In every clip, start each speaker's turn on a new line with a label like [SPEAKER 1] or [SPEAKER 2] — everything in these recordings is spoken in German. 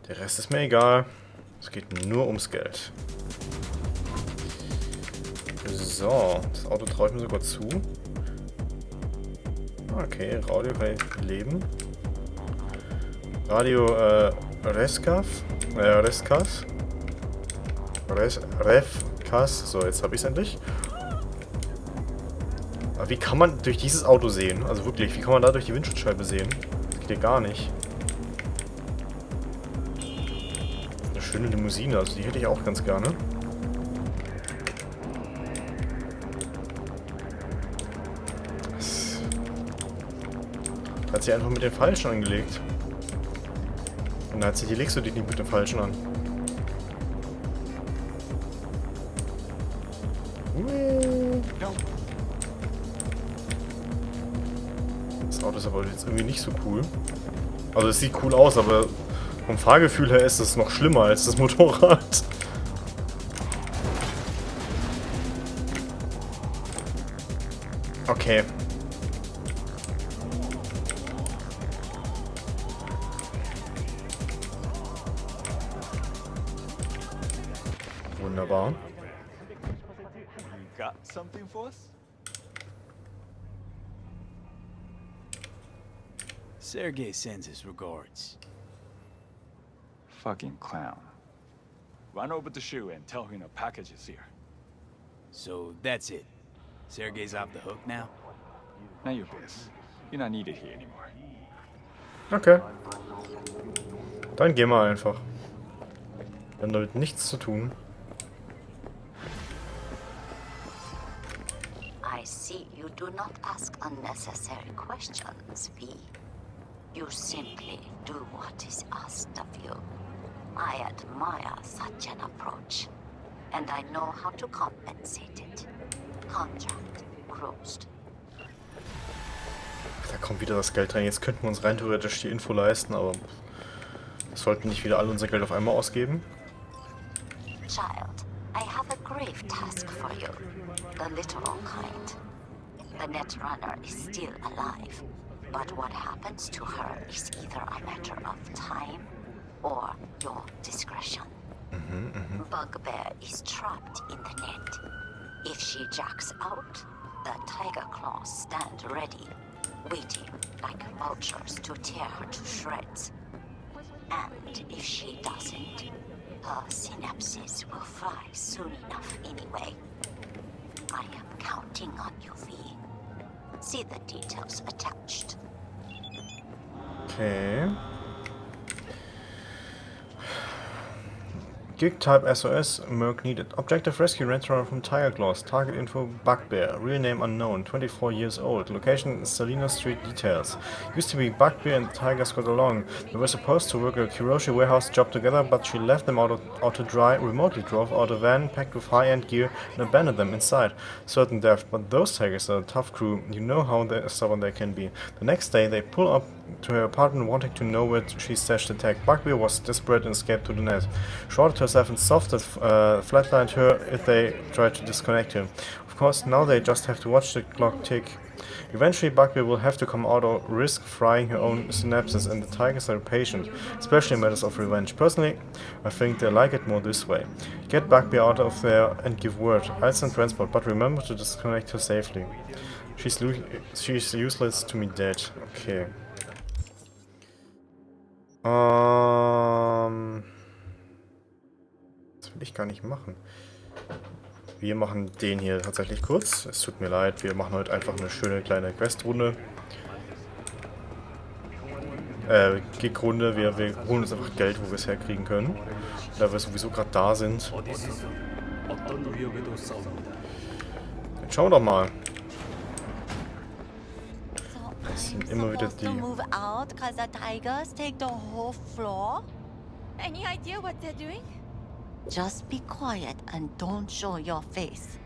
[SPEAKER 1] Der Rest ist mir egal. Es geht nur ums Geld. So, das Auto traue ich mir sogar zu. Okay, Radio kann ich leben. Radio, Reskas. Revkas. So, jetzt habe ich es endlich. Aber wie kann man durch dieses Auto sehen? Also wirklich, wie kann man da durch die Windschutzscheibe sehen? Das geht ja gar nicht. Eine schöne Limousine, also die hätte ich auch ganz gerne. Hat sie einfach mit den Falschen angelegt. Und dann hat sie die legst du die nicht mit den Falschen an. Das Auto ist aber jetzt irgendwie nicht so cool. Also es sieht cool aus, aber vom Fahrgefühl her ist es noch schlimmer als das Motorrad. Okay. Wunderbar.
[SPEAKER 2] Got something for us?
[SPEAKER 3] Sergey sends his regards.
[SPEAKER 2] Fucking clown. Run over to Shu and tell him a package is here.
[SPEAKER 3] So that's it. Sergey's off the hook now?
[SPEAKER 2] Now your biz. You're not needed here anymore.
[SPEAKER 1] Okay. Dann gehen wir einfach. Wir haben damit nichts zu tun.
[SPEAKER 4] I see you do not ask unnecessary questions, V. You simply do what is asked of you. I admire such an approach, and I know how to compensate it. Contract closed.
[SPEAKER 1] Da kommt wieder das Geld rein. Jetzt könnten wir uns rein theoretisch die Info leisten, aber wir sollten nicht wieder all unser Geld auf einmal ausgeben.
[SPEAKER 4] Child, I have a grave task for you. The literal kind. The Netrunner is still alive, but what happens to her is either a matter of time or your discretion. Bugbear is trapped in the net. If she jacks out, the Tiger Claws stand ready, waiting like vultures to tear her to shreds. And if she doesn't, her synapses will fry soon enough anyway. I am counting on you, V. See the details attached.
[SPEAKER 1] Okay. Gig type SOS, Merc needed. Objective rescue Netrunner from Tiger Claws. Target info Bugbear. Real name unknown. 24 years old. Location Salina Street details. Used to be Bugbear and the Tigers got along. They were supposed to work a Kiroshi warehouse job together, but she left them out to dry, remotely drove out a van packed with high-end gear and abandoned them inside. Certain death, but those Tigers are a tough crew. You know how stubborn they can be. The next day, they pull up to her apartment wanting to know where she stashed the tech. Bugbear was desperate and escaped to the net. Shorted herself and softened, flatlined her if they tried to disconnect her. Of course, now they just have to watch the clock tick. Eventually, Bugbear will have to come out or risk frying her own synapses, and the Tigers are patient, especially in matters of revenge. Personally, I think they like it more this way. Get Bugbear out of there and give word. I'll send transport, but remember to disconnect her safely. She's useless to me dead. Okay. Das will ich gar nicht machen. Wir machen den hier tatsächlich kurz. Es tut mir leid, wir machen heute einfach eine schöne kleine Questrunde. Gig-Runde. Wir holen uns einfach Geld, wo wir es herkriegen können. Da wir sowieso gerade da sind. Jetzt schauen wir doch mal. Es sind immer wieder die...
[SPEAKER 5] Move out because the tigers take the whole floor?
[SPEAKER 6] Any idea what they're doing?
[SPEAKER 5] Just be quiet and don't show your face.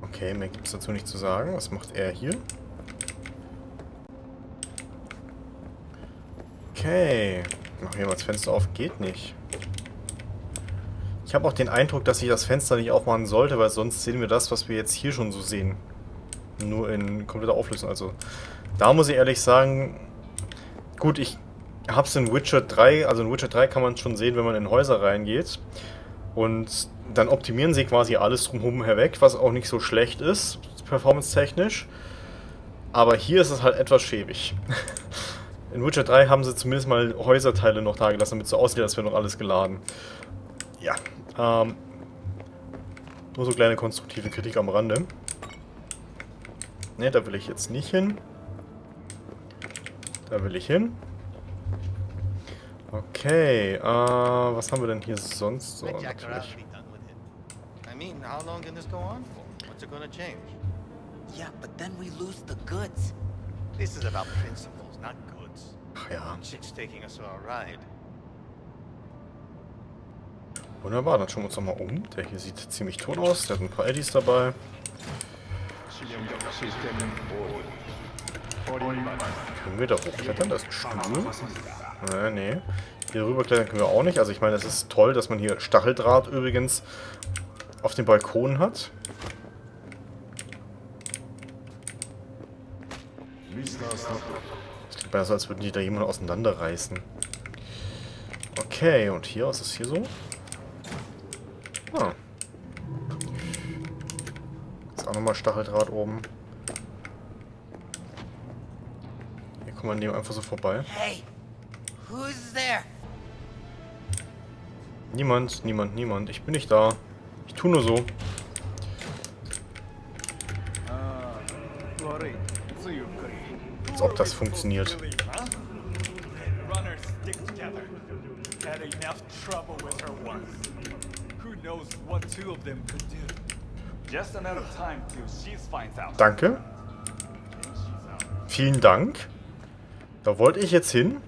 [SPEAKER 1] Okay, mehr gibt es dazu nicht zu sagen. Was macht er hier? Okay. Machen wir mal das Fenster auf. Geht nicht. Ich habe auch den Eindruck, dass ich das Fenster nicht aufmachen sollte, weil sonst sehen wir das, was wir jetzt hier schon so sehen. Nur in kompletter Auflösung. Also, da muss ich ehrlich sagen, Gut, ich hab's in Witcher 3, also in Witcher 3 kann man schon sehen, wenn man in Häuser reingeht. Und dann optimieren sie quasi alles drumherum herweg, was auch nicht so schlecht ist, performance-technisch. Aber hier ist es halt etwas schäbig. In Witcher 3 haben sie zumindest mal Häuserteile noch da gelassen, damit es so aussieht, als wäre noch alles geladen. Ja, nur so kleine konstruktive Kritik am Rande. Ne, da will ich jetzt nicht hin. Da will ich hin. Okay, was haben wir denn hier sonst so? Natürlich.
[SPEAKER 7] I mean, how long can this go on for? What's it gonna change?
[SPEAKER 5] Yeah, but then we lose the goods.
[SPEAKER 7] This is about principles, not goods.
[SPEAKER 1] Ach ja.
[SPEAKER 7] Chick's taking us for a ride.
[SPEAKER 1] Wunderbar, dann schauen wir uns doch mal um. Der hier sieht ziemlich tot aus. Der hat ein paar Eddies dabei. Können wir da hochklettern? Da ist ein Stuhl. Nee. Hier rüberklettern können wir auch nicht. Also ich meine, es ist toll, dass man hier Stacheldraht übrigens auf dem Balkon hat. Es klingt so, als würden die da jemanden auseinanderreißen. Okay, und hier, was ist hier so? Ah. Ist auch nochmal Stacheldraht oben. Hier kommt man dem einfach so vorbei.
[SPEAKER 5] Hey, who's there?
[SPEAKER 1] Niemand, niemand, niemand. Ich bin nicht da. Ich tue nur so. Als ob das funktioniert.
[SPEAKER 2] Runners stick together. Had enough trouble with her once. Who knows what two of them could do? Just a matter of time till she finds out.
[SPEAKER 1] Danke. Vielen Dank. Da wollte ich jetzt hin.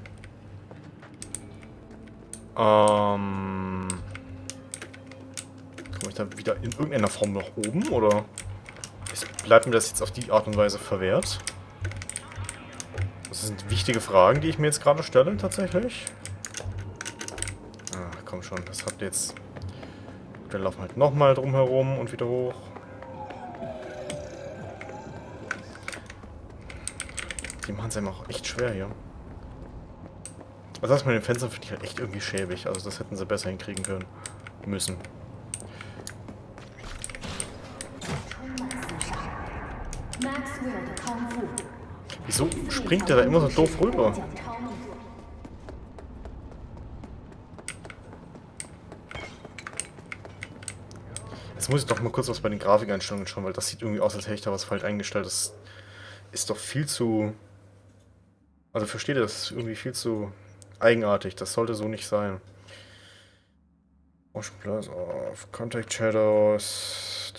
[SPEAKER 1] Komme ich da wieder in irgendeiner Form nach oben, oder bleibt mir das jetzt auf die Art und Weise verwehrt? Das sind wichtige Fragen, die ich mir jetzt gerade stelle, tatsächlich. Ach, komm schon, das hat jetzt... Wir laufen halt nochmal drum herum und wieder hoch. Die machen es einem auch echt schwer hier. Also das mit den Fenstern finde ich halt echt irgendwie schäbig. Also das hätten sie besser hinkriegen können. Müssen. Wieso springt der da immer so doof rüber? Jetzt muss ich doch mal kurz was bei den Grafikeinstellungen schauen, weil das sieht irgendwie aus, als hätte ich da was falsch eingestellt. Das ist doch viel zu... Also versteht ihr, das ist irgendwie viel zu eigenartig. Das sollte so nicht sein. Motion Plus auf Contact Shadows.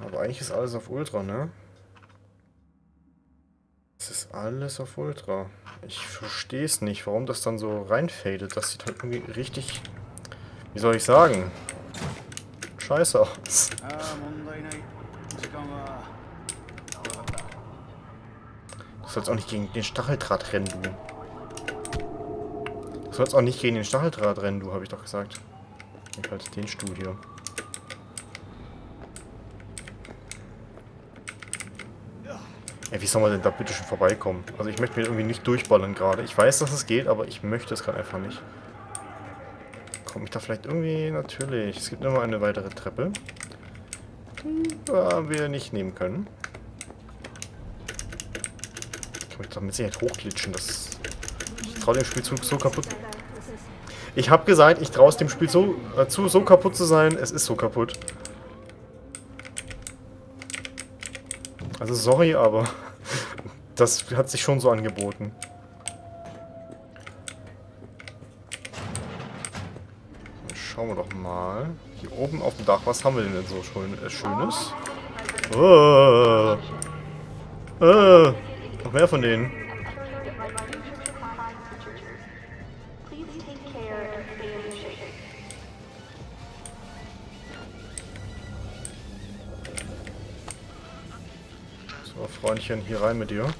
[SPEAKER 1] Aber eigentlich ist alles auf Ultra, ne? Es ist alles auf Ultra. Ich verstehe es nicht, warum das dann so reinfadet. Das sieht halt irgendwie richtig... Wie soll ich sagen? Scheiße aus. Du sollst auch nicht gegen den Stacheldraht rennen, du. Du sollst auch nicht gegen den Stacheldraht rennen, du, habe ich doch gesagt. Ich halt den Stuhl hier. Ey, wie soll man denn da bitte schon vorbeikommen? Also ich möchte mir irgendwie nicht durchballern gerade. Ich weiß, dass es geht, aber ich möchte es gerade einfach nicht. Komme ich da vielleicht irgendwie... Natürlich. Es gibt immer eine weitere Treppe. Die wir nicht nehmen können. Kann ich doch mit Sicherheit hochglitschen. Das... Ich traue dem Spielzug so kaputt. Ich habe gesagt, ich traue es dem Spiel so kaputt zu sein. Es ist so kaputt. Also sorry, aber das hat sich schon so angeboten. Schauen wir doch mal. Hier oben auf dem Dach, was haben wir denn so Schönes? Noch mehr von denen. So, Freundchen, hier rein mit dir.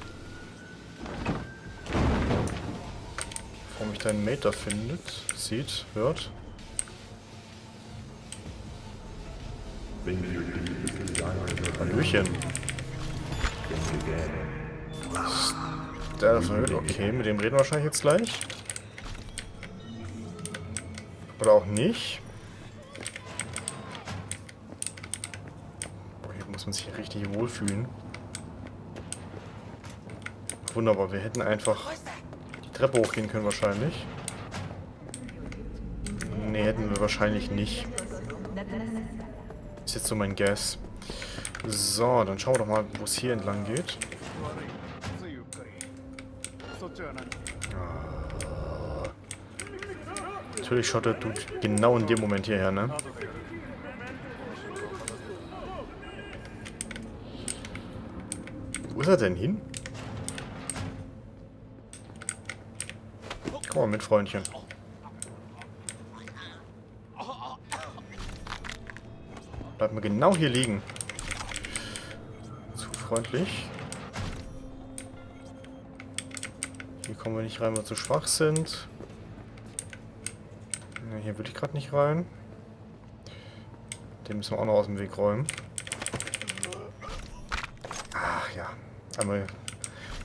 [SPEAKER 1] Bevor mich dein Mate da findet, sieht, hört. Hallöchen. Der verhört, okay, mit dem reden wir wahrscheinlich jetzt gleich. Oder auch nicht. Boah, hier muss man sich richtig wohlfühlen. Wunderbar, wir hätten einfach die Treppe hochgehen können wahrscheinlich. Ne, hätten wir wahrscheinlich nicht. Ist jetzt so mein Guess. So, dann schauen wir doch mal, wo es hier entlang geht. Natürlich schaut der Dude genau in dem Moment hierher, ne? Wo ist er denn hin? Komm mal mit, Freundchen. Bleib mal genau hier liegen. Zu freundlich. Hier kommen wir nicht rein, weil wir zu schwach sind. Ne, hier würde ich gerade nicht rein. Den müssen wir auch noch aus dem Weg räumen. Ach ja. Einmal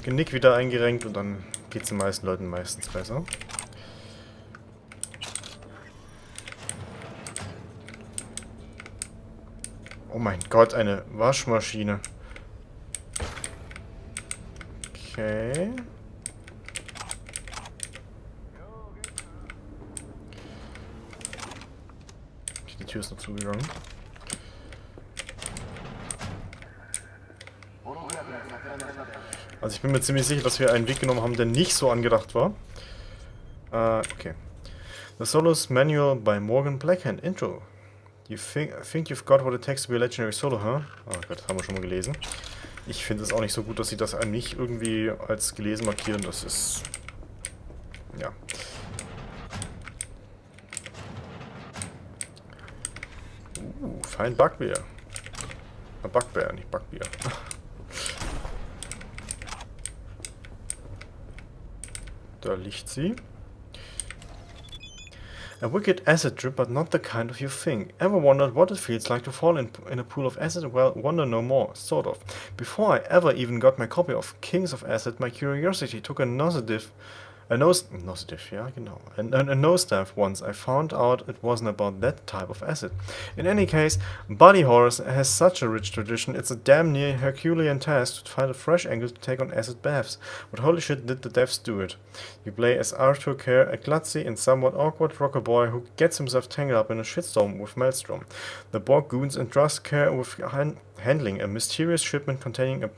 [SPEAKER 1] Genick wieder eingerenkt und dann geht es den meisten Leuten meistens besser. Oh mein Gott, eine Waschmaschine. Okay. Die Tür ist noch zugegangen. Also ich bin mir ziemlich sicher, dass wir einen Weg genommen haben, der nicht so angedacht war. Okay. The Solos Manual by Morgan Blackhand. Intro. You think you've got what it takes to be a legendary solo, huh? Oh Gott, das haben wir schon mal gelesen. Ich finde es auch nicht so gut, dass sie das einem nicht irgendwie als gelesen markieren. Das ist... ja. Fein Backbier. Backbär, nicht Backbier. Da liegt sie. A wicked acid trip, but not the kind of you think. Ever wondered what it feels like to fall in a pool of acid? Well, wonder no more, sort of. Before I ever even got my copy of Kings of Acid, my curiosity took a nosedive, a nosedive once. I found out it wasn't about that type of acid. In any case, body horror has such a rich tradition, it's a damn near Herculean task to find a fresh angle to take on acid baths. But holy shit did the devs do it. You play as Arthur Kerr, a klutzy and somewhat awkward rocker boy who gets himself tangled up in a shitstorm with Maelstrom. The Borg goons entrust Kerr with handling a mysterious shipment containing a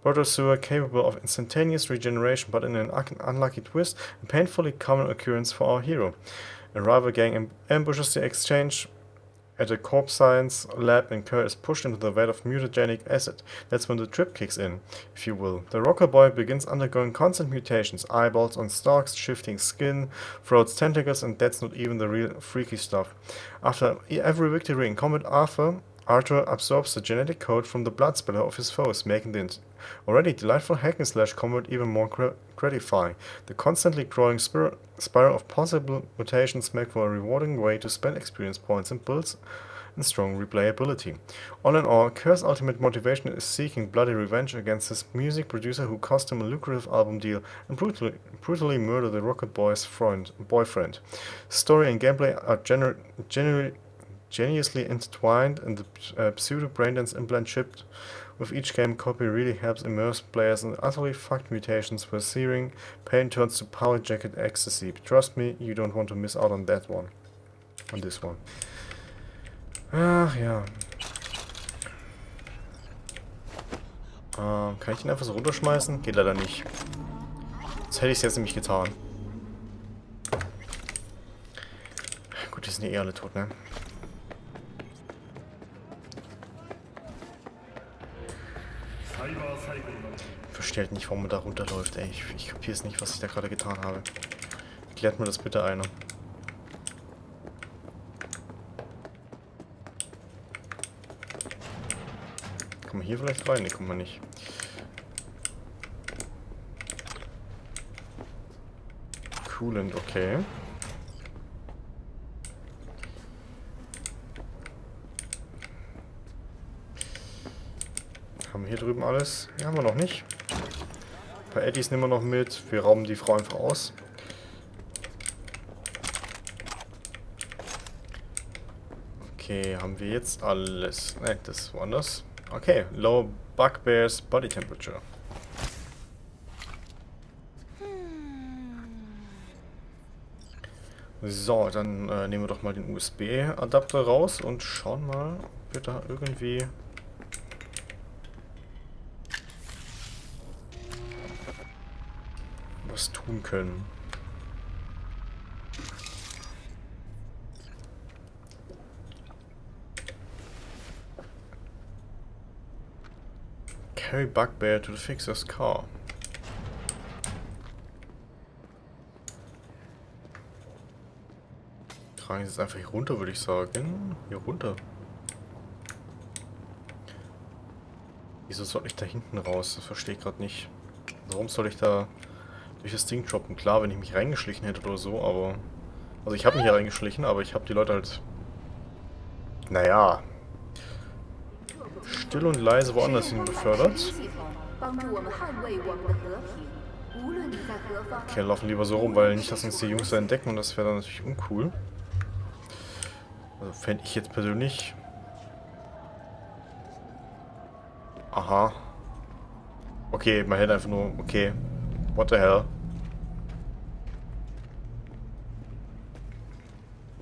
[SPEAKER 1] protozoa capable of instantaneous regeneration, but in an unlucky twist, a painfully common occurrence for our hero. A rival gang ambushes the exchange at a corpse science lab and Kerr is pushed into the vat of mutagenic acid. That's when the trip kicks in, if you will. The rocker boy begins undergoing constant mutations, eyeballs on stalks, shifting skin, throats, tentacles, and that's not even the real freaky stuff. After every victory in combat, Arthur absorbs the genetic code from the blood spiller of his foes, making the already delightful hack-and-slash combat even more gratifying. The constantly growing spiral of possible mutations make for a rewarding way to spend experience points and builds in strong replayability. All in all, Kerr's ultimate motivation is seeking bloody revenge against his music producer who cost him a lucrative album deal and brutally murder the Rocket Boy's boyfriend. Story and gameplay are geniusly intertwined, and the pseudo-braindance implant shipped with each game copy really helps immerse players in utterly fucked mutations where searing pain turns to power jacket ecstasy. Trust me, you don't want to miss out on that one. On this one. Ach ja. Kann ich den einfach so runterschmeißen? Geht leider nicht. Das hätte ich jetzt nämlich getan. Gut, die sind ja eh alle tot, ne? Ich verstehe halt nicht, warum man da runterläuft, ey. Ich kapiere es nicht, was ich da gerade getan habe. Erklärt mir das bitte einer. Kommen wir hier vielleicht rein? Ne, kommen wir nicht. Coolant, okay. Haben wir hier drüben alles? Ja, haben wir noch nicht. paar Eddies nehmen wir noch mit. Wir rauben die Frau einfach aus. Okay, haben wir jetzt alles? Ne, das ist woanders. Okay, low bugbear's body temperature. So, dann nehmen wir doch mal den USB-Adapter raus und schauen mal, ob wir da irgendwie was tun können. Carry bugbear to the fixer's car. Tragen Sie es einfach hier runter, würde ich sagen. Hier runter. Wieso soll ich da hinten raus? Das verstehe ich gerade nicht. Warum soll ich da durch das Ding droppen? Klar, wenn ich mich reingeschlichen hätte oder so, aber... Also ich habe mich hier reingeschlichen, aber ich habe die Leute halt... Naja... still und leise woanders hin befördert. Okay, laufen lieber so rum, weil nicht, dass uns die Jungs da entdecken und das wäre dann natürlich uncool. Also fände ich jetzt persönlich... Aha. Okay, man hätte einfach nur... Okay. What the hell?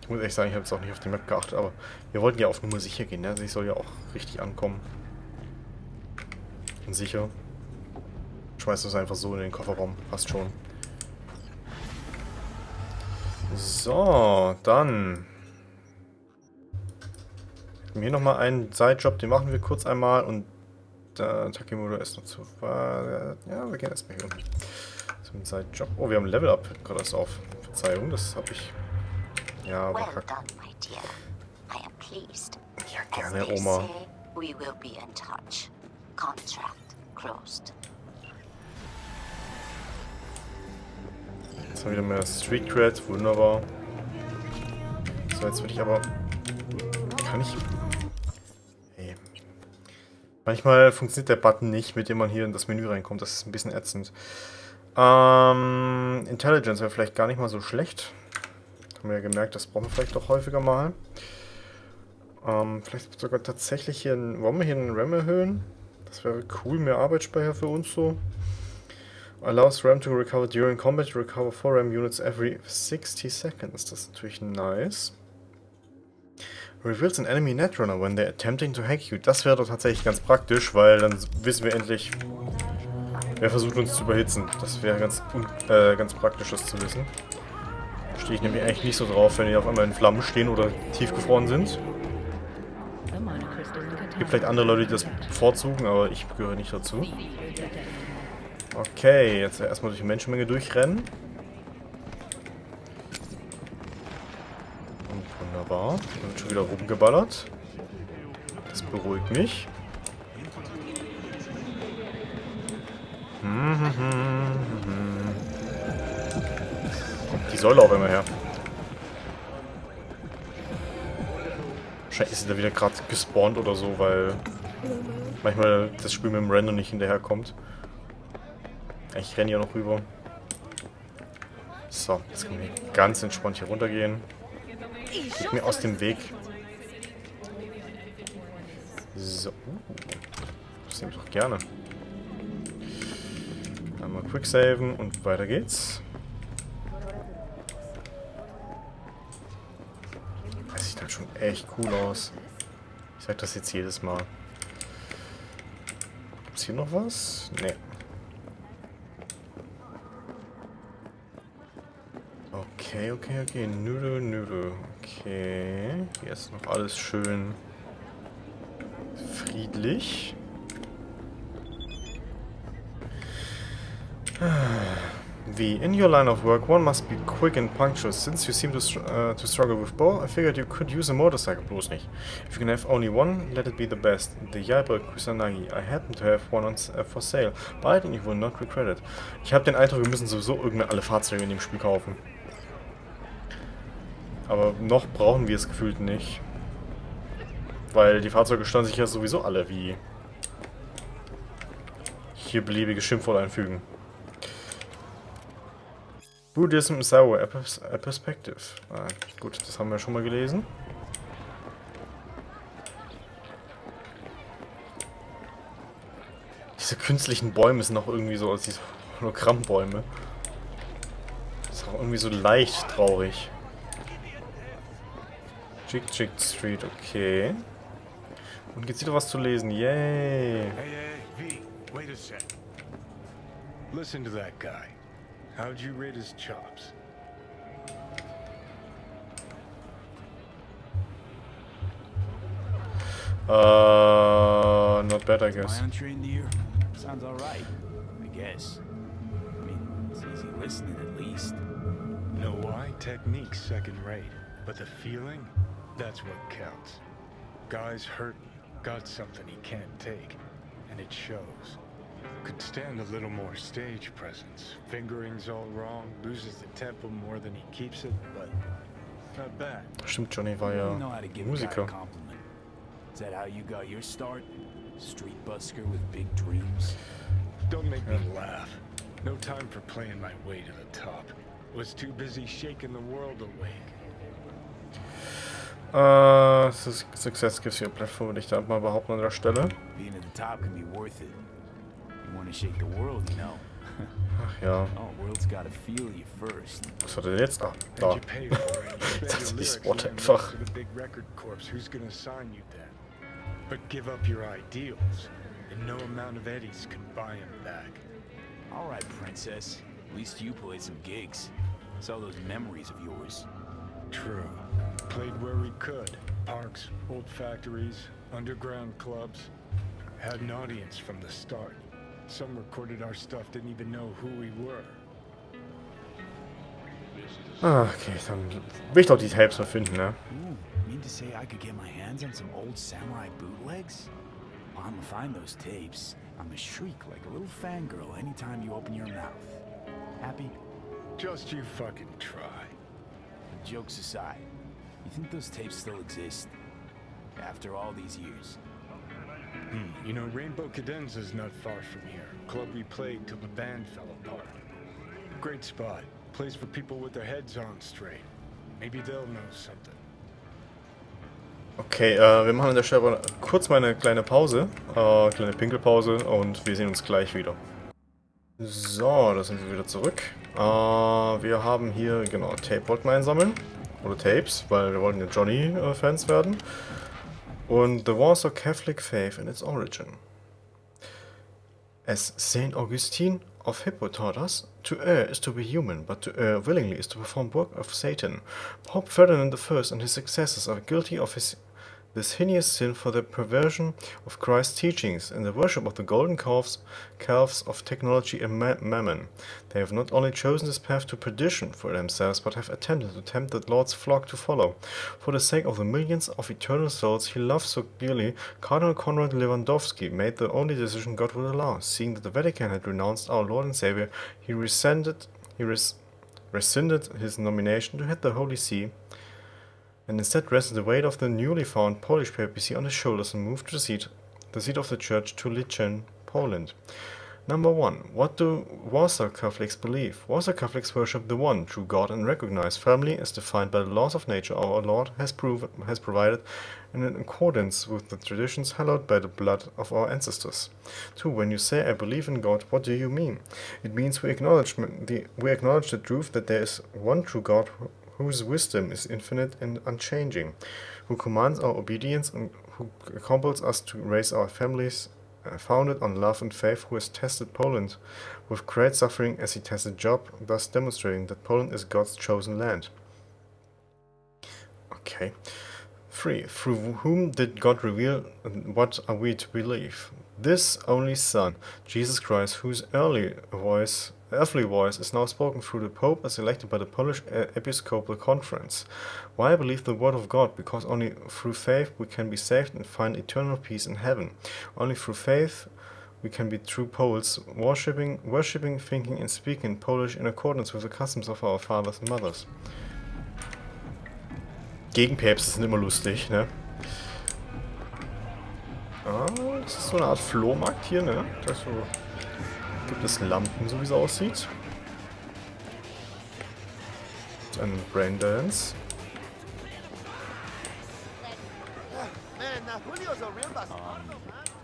[SPEAKER 1] Ich muss ehrlich sagen, ich habe jetzt auch nicht auf die Map geachtet, aber wir wollten ja auf Nummer sicher gehen, ne? Also ich soll ja auch richtig ankommen. Und sicher. Schmeißt das einfach so in den Kofferraum. Passt schon. So, dann... Hier nochmal einen Sidejob, den machen wir kurz einmal und Takimoto ist noch zu... ja, wir gehen erstmal hier zum Sidejob. Oh, wir haben ein Level-Up gerade erst auf. Verzeihung, das habe ich... Ja, aber
[SPEAKER 4] Well done, my dear. I am pleased.
[SPEAKER 1] Ja,
[SPEAKER 4] As
[SPEAKER 1] gerne,
[SPEAKER 4] they
[SPEAKER 1] Oma.
[SPEAKER 4] say, we will be in touch. Contract closed.
[SPEAKER 1] Jetzt haben wir wieder mehr Street Cred, wunderbar. So, jetzt würde ich aber... Kann ich... Hey. Manchmal funktioniert der Button nicht, mit dem man hier in das Menü reinkommt. Das ist ein bisschen ätzend. Intelligence wäre vielleicht gar nicht mal so schlecht. Haben wir ja gemerkt, das brauchen wir vielleicht doch häufiger mal. Vielleicht sogar tatsächlich hier... Wollen wir hier einen RAM erhöhen? Das wäre cool, mehr Arbeitsspeicher für uns so. Allows RAM to recover during combat, recover 4 RAM units every 60 seconds. Das ist natürlich nice. Reveals an enemy netrunner when they're attempting to hack you. Das wäre doch tatsächlich ganz praktisch, weil dann wissen wir endlich, wer versucht uns zu überhitzen. Das wäre ganz praktisch, das zu wissen. Da stehe ich nämlich eigentlich nicht so drauf, wenn die auf einmal in Flammen stehen oder tiefgefroren sind. Es gibt vielleicht andere Leute, die das bevorzugen, aber ich gehöre nicht dazu. Okay, jetzt erstmal durch die Menschenmenge durchrennen. Und wunderbar. Da wird schon wieder rumgeballert. Das beruhigt mich. Kommt die Säule auf einmal her. Wahrscheinlich ist sie da wieder gerade gespawnt oder so, weil manchmal das Spiel mit dem Random nicht hinterherkommt. Ich renne hier noch rüber. So, jetzt können wir ganz entspannt hier runtergehen. Geht mir aus dem Weg. So. Das nehme ich doch gerne. Einmal quicksaven und weiter geht's. Das sieht halt schon echt cool aus. Ich sag das jetzt jedes Mal. Gibt's hier noch was? Nee. Okay. Nüdel. Okay. Hier ist noch alles schön friedlich. Wie? In your line of work, one must be quick and punctual. Since you seem to struggle with both, I figured you could use a motorcycle. Bloß nicht. If you can have only one, let it be the best. The Yaiba Kusanagi. I happen to have one on, for sale. Buy it and you will not regret it. Ich habe den Eindruck, wir müssen sowieso irgendwann alle Fahrzeuge in dem Spiel kaufen. Aber noch brauchen wir es gefühlt nicht. Weil die Fahrzeuge stellen sich ja sowieso alle wie hier beliebige Schimpfwort einfügen. Buddhism is our a perspective. Ah, gut, das haben wir schon mal gelesen. Diese künstlichen Bäume sind auch irgendwie so, als diese Hologrammbäume. Das ist auch irgendwie so leicht traurig. Chick Street, okay. Und gibt's wieder was zu lesen? Yay!
[SPEAKER 8] Hey, V, wait a sec. Listen to that guy. How'd you rate his chops?
[SPEAKER 1] Not bad, I guess.
[SPEAKER 3] My untrained ear sounds all right, I guess. I mean, it's easy listening at least.
[SPEAKER 8] Know why? Technique's second rate, but the feeling, that's what counts. Guy's hurting, got something he can't take, and it shows. Could stand a little more stage presence. Fingering's all wrong, loses the tempo more than he keeps it, but not bad.
[SPEAKER 1] Stimmt, Johnny war ja
[SPEAKER 3] You know how to give a guy a
[SPEAKER 1] Musiker.
[SPEAKER 3] compliment. Is that how you got your start? Street busker with big dreams?
[SPEAKER 8] Don't make me laugh. No time for playing my way to the top. Was too busy shaking the world awake.
[SPEAKER 1] Success gives you a platform, würde ich da mal behaupten an der Stelle.
[SPEAKER 3] Being at the top can be worth it. You want to shake the world, you know.
[SPEAKER 1] Ach ja.
[SPEAKER 3] Oh, world's gotta feel you first.
[SPEAKER 1] Was hat er denn jetzt? Ah,
[SPEAKER 8] And
[SPEAKER 1] da.
[SPEAKER 8] you pay for it. You
[SPEAKER 1] Jetzt
[SPEAKER 8] spend
[SPEAKER 1] hat
[SPEAKER 8] your
[SPEAKER 1] er die
[SPEAKER 8] lyrics
[SPEAKER 1] Spot
[SPEAKER 8] and
[SPEAKER 1] einfach.
[SPEAKER 8] to the big record corps. Who's gonna sign you then? But give up your ideals, and no amount of eddies can buy him back.
[SPEAKER 3] All right, princess. At least you played some gigs. Saw those memories of yours.
[SPEAKER 8] True. Played where we could. Parks, old factories, underground clubs. Had an audience from the start. Some recorded our stuff, didn't even know who we were.
[SPEAKER 1] Ah, okay, dann will ich doch die Tapes mal finden, ne?
[SPEAKER 3] Ooh, mean to say I could get my hands on some old samurai bootlegs? Well, I'm gonna find those tapes. I'm gonna shriek like a little fangirl anytime you open your mouth. Happy?
[SPEAKER 8] Just you fucking try.
[SPEAKER 3] Jokes aside, you think those tapes still exist? After all these years?
[SPEAKER 8] You know, Rainbow Cadenza's not far from here. Club we played till the band fell apart. Great spot. Place for people with their heads on straight. Maybe they'll know something.
[SPEAKER 1] Okay, wir machen an der Stelle kurz mal eine kleine Pause. Kleine Pinkelpause und wir sehen uns gleich wieder. So, da sind wir wieder zurück. Wir haben hier, genau, Tape wollten wir einsammeln. Oder Tapes, weil wir wollten ja Johnny-Fans werden. Und The Warsaw Catholic Faith and its Origin. As Saint Augustine of Hippo taught us, to err is to be human, but to err willingly is to perform work of Satan. Pope Ferdinand I and his successors are guilty of this heinous sin for the perversion of Christ's teachings and the worship of the golden calves of technology and mammon. They have not only chosen this path to perdition for themselves, but have attempted to tempt the Lord's flock to follow. For the sake of the millions of eternal souls he loved so dearly, Cardinal Konrad Lewandowski made the only decision God would allow. Seeing that the Vatican had renounced our Lord and Savior, he rescinded his nomination to head the Holy See, and instead rested the weight of the newly found Polish papacy on his shoulders and moved to the seat of the church to Lichen, Poland. Number 1. What do Warsaw Catholics believe? Warsaw Catholics worship the one true God and recognize family as defined by the laws of nature our Lord has provided and in accordance with the traditions hallowed by the blood of our ancestors. 2. When you say I believe in God, what do you mean? It means we acknowledge the truth that there is one true God whose wisdom is infinite and unchanging, who commands our obedience and who compels us to raise our families founded on love and faith, who has tested Poland with great suffering as he tested Job, thus demonstrating that Poland is God's chosen land. Okay. 3. Through whom did God reveal what are we to believe? This only Son, Jesus Christ, whose earthly voice is now spoken through the Pope as elected by the Polish Episcopal Conference. Why I believe the Word of God? Because only through faith we can be saved and find eternal peace in heaven. Only through faith we can be true Poles, worshipping, thinking and speaking in Polish in accordance with the customs of our fathers and mothers. Gegenpäpste sind immer lustig, ne? Ah, das ist so eine Art Flohmarkt hier, ne? Das so. Gibt es Lampen, so wie es aussieht? And brain dance.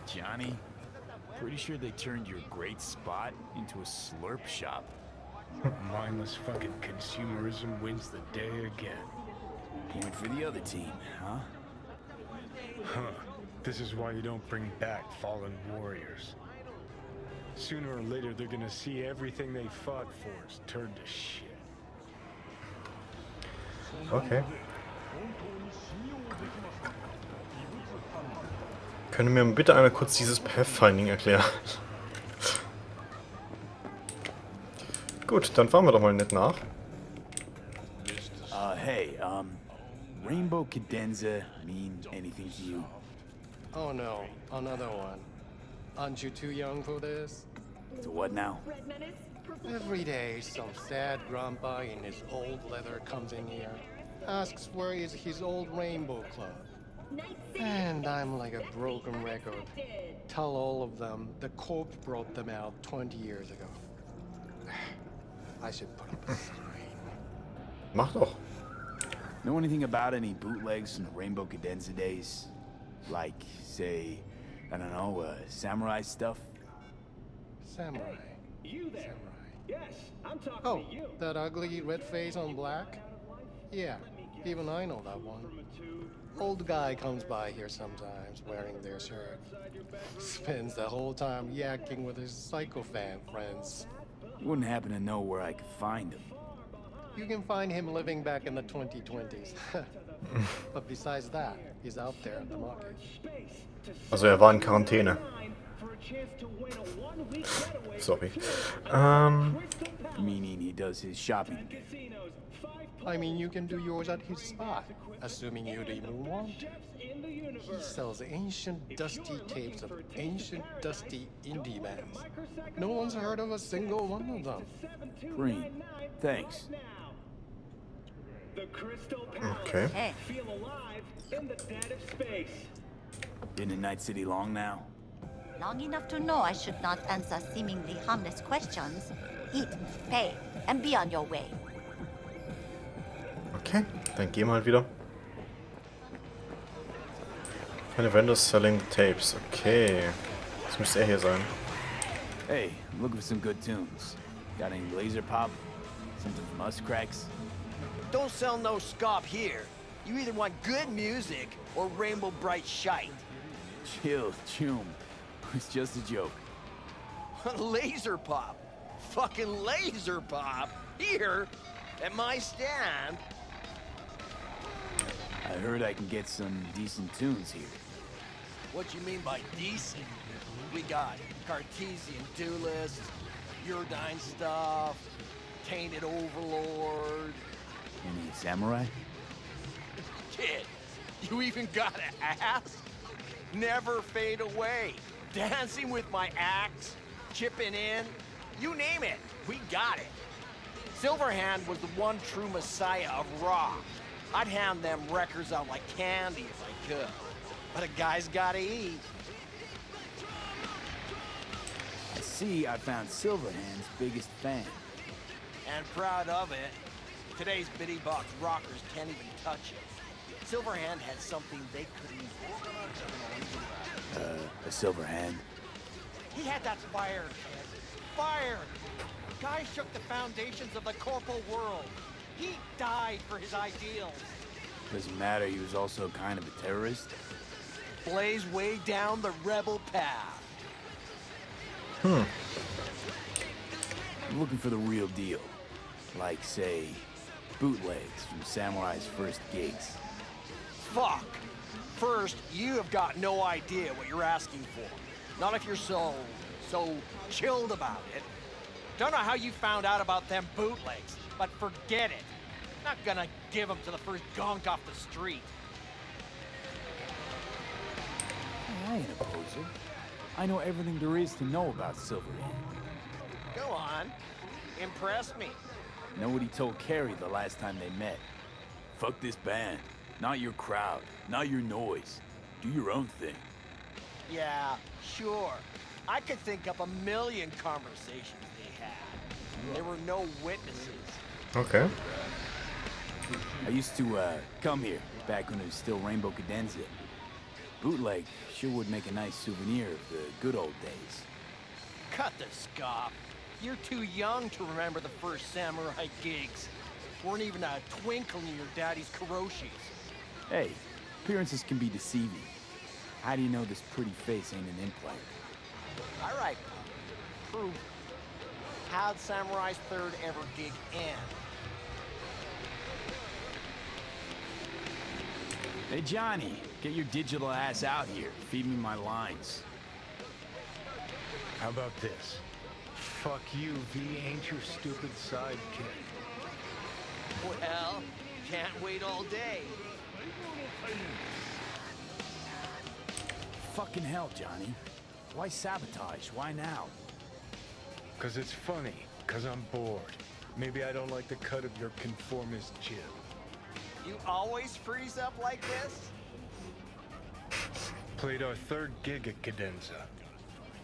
[SPEAKER 3] Johnny, pretty sure they turned your great spot into a slurp shop.
[SPEAKER 8] Mindless fucking consumerism wins the day again.
[SPEAKER 3] Point for the other team, huh?
[SPEAKER 8] Huh. This is why you don't bring back fallen warriors. Sooner or later, they're gonna see everything they fought for is turned to shit.
[SPEAKER 1] Okay. Können mir bitte einmal kurz dieses Pathfinding erklären? Gut, dann fahren wir doch mal nett nach.
[SPEAKER 3] Hey, Rainbow Cadenza mean anything to you?
[SPEAKER 7] Oh no, another one. Aren't you too young for this?
[SPEAKER 3] So what now?
[SPEAKER 7] Every day, some sad grandpa in his old leather comes in here, asks where is his old Rainbow Club. And I'm like a broken record. Tell all of them the Corp brought them out 20 years ago. I should put up a sign.
[SPEAKER 1] Mach doch.
[SPEAKER 3] Know anything about any bootlegs from the Rainbow Cadenza days? Like, say, I don't know, samurai stuff?
[SPEAKER 7] Samurai.
[SPEAKER 9] You there?
[SPEAKER 7] Samurai.
[SPEAKER 9] Yes, I'm talking
[SPEAKER 7] Oh,
[SPEAKER 9] to you.
[SPEAKER 7] that ugly red face on black? Yeah, even I know that one. Old guy comes by here sometimes wearing their shirt. Spends the whole time yakking with his psychophan friends.
[SPEAKER 3] You wouldn't happen to know where I could find him.
[SPEAKER 7] You can find him living back in the 2020s. But besides that, he's out there at the market.
[SPEAKER 1] Also er war in Quarantäne. Sorry.
[SPEAKER 3] Meaning he does his shopping.
[SPEAKER 7] I mean, you can do yours at his spot, assuming you'd even want to. He sells ancient, dusty tapes of ancient, dusty indie bands. No one's heard of a single one of them.
[SPEAKER 3] Green, thanks.
[SPEAKER 1] Okay.
[SPEAKER 5] Hey,
[SPEAKER 9] Feel alive in the dead of space.
[SPEAKER 3] Been in Night City long now?
[SPEAKER 5] long enough to know I should not answer seemingly harmless questions. Eat, pay, and be on your way.
[SPEAKER 1] Okay, dann gehen wir halt wieder. Keine vendors selling the tapes. Okay. Das müsste er hier sein.
[SPEAKER 3] Hey, I'm looking for some good tunes. Got any laser pop? Something from Us Cracks?
[SPEAKER 10] Don't sell no scop here. You either want good music or rainbow bright shite.
[SPEAKER 3] Chill, Chum. It's just a joke.
[SPEAKER 10] Laser pop. Fucking laser pop. Here, at my stand.
[SPEAKER 3] I heard I can get some decent tunes here.
[SPEAKER 10] What you mean by decent? We got Cartesian Duelist, Uridine stuff, Tainted Overlord.
[SPEAKER 3] Any samurai?
[SPEAKER 10] Kid, you even got an ass? Never fade away. Dancing with my axe, chipping in, you name it, we got it. Silverhand was the one true messiah of rock. I'd hand them records out like candy if I could. But a guy's gotta eat.
[SPEAKER 3] I see I found Silverhand's biggest fan.
[SPEAKER 10] And proud of it. Today's bitty box rockers can't even touch it. Silverhand had something they couldn't.
[SPEAKER 3] A Silverhand?
[SPEAKER 10] He had that fire, kid. Fire! Guy shook the foundations of the corporal world. He died for his ideals.
[SPEAKER 3] Doesn't matter, he was also kind of a terrorist.
[SPEAKER 10] Blaze way down the rebel path.
[SPEAKER 3] I'm looking for the real deal. Like, say, bootlegs from Samurai's first gigs.
[SPEAKER 10] Fuck. First, you have got no idea what you're asking for. Not if you're so chilled about it. Don't know how you found out about them bootlegs, but forget it. Not gonna give them to the first gonk off the street.
[SPEAKER 3] I ain't a poser. I know everything there is to know about Silverhand.
[SPEAKER 10] Go on. Impress me.
[SPEAKER 3] Know what he told Carrie the last time they met? Fuck this band. Not your crowd. Not your noise. Do your own thing.
[SPEAKER 10] Yeah, sure. I could think up a million conversations they had. There were no witnesses.
[SPEAKER 1] Okay.
[SPEAKER 3] I used to come here back when it was still Rainbow Cadenza. Bootleg sure would make a nice souvenir of the good old days.
[SPEAKER 10] Cut the scoff. You're too young to remember the first samurai gigs. Weren't even a twinkle in your daddy's karoshis.
[SPEAKER 3] Hey, appearances can be deceiving. How do you know this pretty face ain't an implant?
[SPEAKER 10] All right, prove. How'd Samurai's third ever gig end?
[SPEAKER 3] Hey, Johnny, get your digital ass out here. Feed me my lines.
[SPEAKER 8] How about this? Fuck you, V ain't your stupid sidekick.
[SPEAKER 10] Well, can't wait all day.
[SPEAKER 3] Fucking hell, Johnny. Why sabotage? Why now?
[SPEAKER 8] Cause it's funny, cause I'm bored. Maybe I don't like the cut of your conformist jib.
[SPEAKER 10] You always freeze up like this?
[SPEAKER 8] Played our third gig at Cadenza.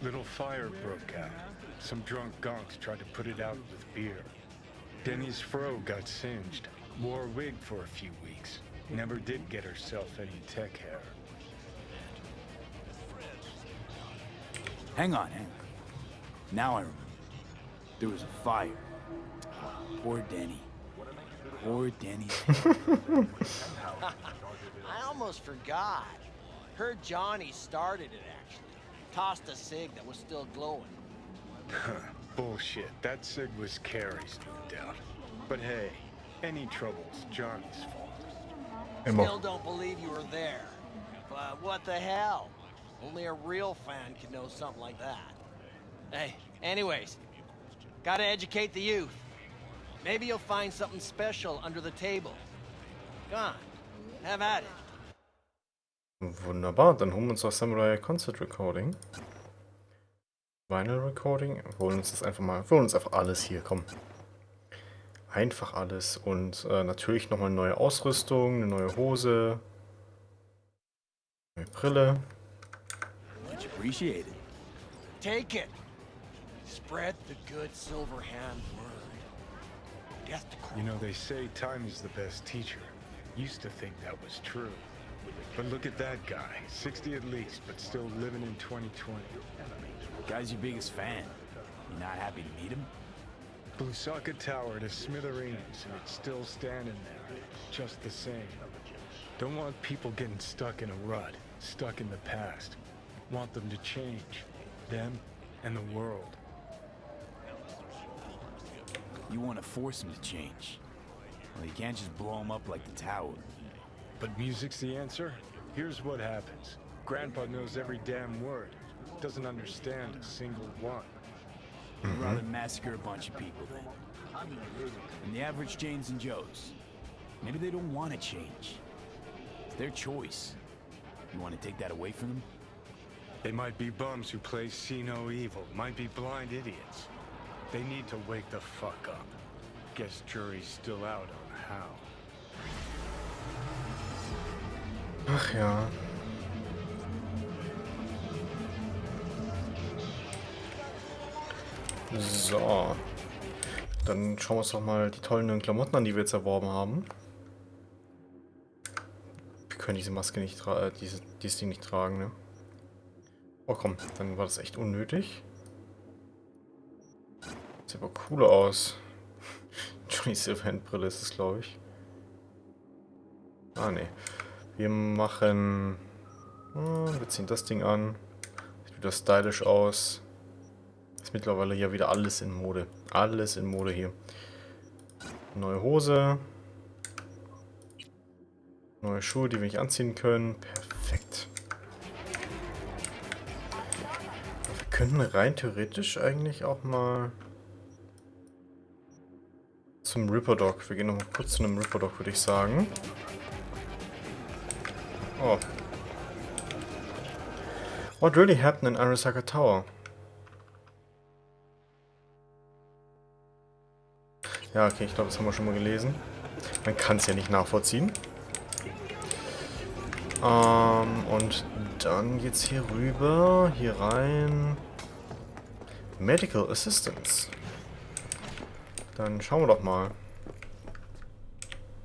[SPEAKER 8] Little fire broke out. Some drunk gonks tried to put it out with beer. Denny's fro got singed. Wore a wig for a few weeks. Never did get herself any tech hair.
[SPEAKER 3] Hang on. Now I remember. There was a fire. Poor Denny. Poor Denny's
[SPEAKER 10] I almost forgot. Heard Johnny started it, actually. Tossed a cig that was still glowing.
[SPEAKER 8] Bullshit. That cig was Carrie's, no doubt. But hey, any trouble's Johnny's fault.
[SPEAKER 10] Still don't believe you were there. But what the hell? Only a real fan could know something like that. Hey, anyways, gotta educate the youth. Maybe you'll find something special under the table. Go on, have at it.
[SPEAKER 1] Wunderbar, dann holen wir uns das Samurai Concert Recording. Vinyl Recording. Wir holen uns das einfach mal. Wir holen uns einfach alles hier, komm. Einfach alles. Und natürlich nochmal eine neue Ausrüstung, eine neue Hose. Neue Brille.
[SPEAKER 3] Much appreciated.
[SPEAKER 10] Take it. Spread the good silver hand word. Death to
[SPEAKER 8] You know, they say time is the best teacher. Used to think that was true. But look at that guy. 60 at least, but still living in 2020.
[SPEAKER 3] Guy's your biggest fan. You not happy to meet him?
[SPEAKER 8] Blusaka Tower to smithereens, and it's still standing there. Just the same. Don't want people getting stuck in a rut, stuck in the past. Want them to change. Them and the world.
[SPEAKER 3] You want to force him to change. Well, you can't just blow him up like the tower.
[SPEAKER 8] But music's the answer? Here's what happens. Grandpa knows every damn word. Doesn't understand a single one.
[SPEAKER 3] I'd rather massacre a bunch of people then. And the average Janes and Joes. Maybe they don't want to change. It's their choice. You want to take that away from them?
[SPEAKER 8] They might be bums who play see no evil. Might be blind idiots. They need to wake the fuck up. Guess jury's still out on how.
[SPEAKER 1] Ach ja. So. Dann schauen wir uns doch mal die tollen neuen Klamotten an, die wir jetzt erworben haben. Wir können diese Maske nicht tragen, dieses Ding nicht tragen, ne? Oh komm, dann war das echt unnötig. Sieht aber cooler aus. Johnny Silverhand Brille ist es, glaube ich. Ah, ne. Wir machen... wir ziehen das Ding an. Sieht wieder stylisch aus. Ist mittlerweile ja wieder alles in Mode. Alles in Mode hier. Neue Hose. Neue Schuhe, die wir nicht anziehen können. Perfekt. Wir könnten rein theoretisch eigentlich auch mal zum Ripper Dog. Wir gehen noch mal kurz zu einem Ripper Dog, würde ich sagen. Oh. What really happened in Arasaka Tower? Ja, okay, ich glaube, das haben wir schon mal gelesen. Man kann es ja nicht nachvollziehen. Und dann geht's hier rüber, hier rein. Medical Assistance. Dann schauen wir doch mal.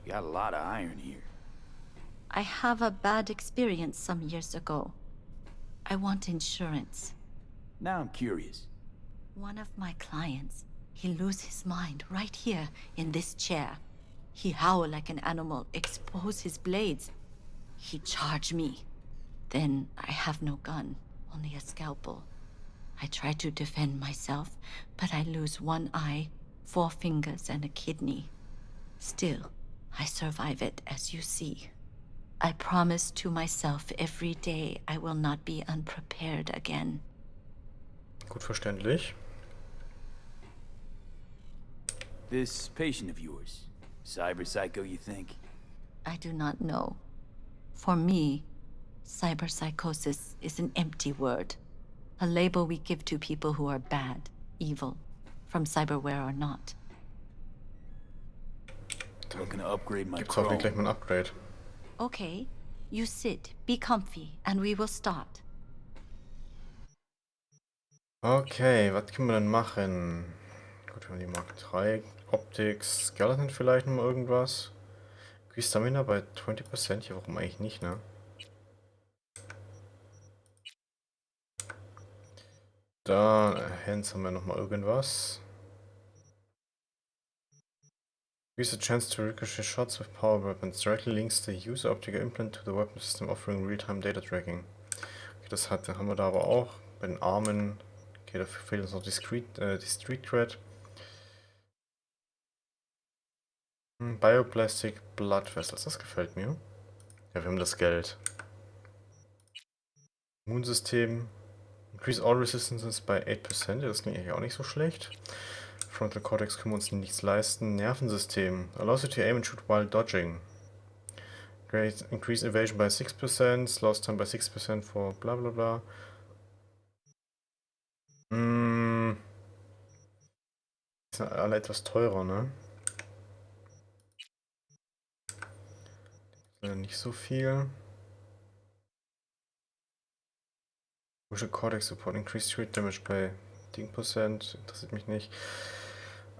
[SPEAKER 3] You got a lot of iron here.
[SPEAKER 5] I have a bad experience some years ago. I want insurance.
[SPEAKER 3] Now I'm curious.
[SPEAKER 5] One of my clients, he lose his mind right here in this chair. He howl like an animal, expose his blades. He charge me. Then I have no gun, only a scalpel. I try to defend myself, but I lose one eye, 4 fingers, and a kidney. Still, I survive it, as you see. I promise to myself every day I will not be unprepared again.
[SPEAKER 1] Gut verständlich.
[SPEAKER 3] This patient of yours, cyberpsycho, you think?
[SPEAKER 5] I do not know. For me, cyberpsychosis is an empty word. A label we give to people who are bad, evil, from cyberware or not.
[SPEAKER 3] Looking to upgrade my
[SPEAKER 1] Gibt's hoffentlich gleich
[SPEAKER 3] chrome.
[SPEAKER 1] mal ein Upgrade.
[SPEAKER 5] Okay, you sit, be comfy, and we will start.
[SPEAKER 1] Okay, was können wir denn machen? Gut, wir haben die Mark 3, Optik, Skeleton vielleicht noch mal irgendwas. Increase Stamina bei 20%, ja warum eigentlich nicht, ne? Da, Hands haben wir noch mal irgendwas. Increase the chance to ricochet shots with power weapons. Directly links the user optical implant to the weapon system offering real-time data tracking. Okay, das haben wir da aber auch. Bei den Armen. Okay, dafür fehlt uns noch die Street Cred. Bioplastic Blood Vessels, das gefällt mir. Ja, wir haben das Geld. Immunsystem. Increase all resistances by 8%. Ja, das klingt eigentlich auch nicht so schlecht. Frontal Cortex können wir uns nichts leisten. Nervensystem. Allows you to aim and shoot while dodging. Great. Increase evasion by 6%. Slows time by 6% for bla bla bla. Die sind alle etwas teurer, ne? Nicht so viel. Visual Cortex Support. Increase Street Damage by 10%. Interessiert mich nicht.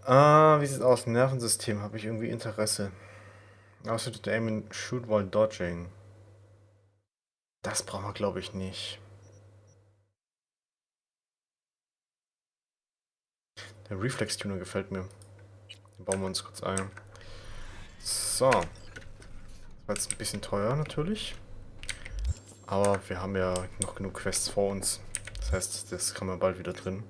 [SPEAKER 1] Wie sieht's aus? Nervensystem habe ich irgendwie Interesse. Also to aim and shoot while dodging. Das brauchen wir, glaube ich, nicht. Der Reflex-Tuner gefällt mir. Den bauen wir uns kurz ein. So. Das war jetzt ein bisschen teuer natürlich. Aber wir haben ja noch genug Quests vor uns. Das heißt, das kann man bald wieder drin.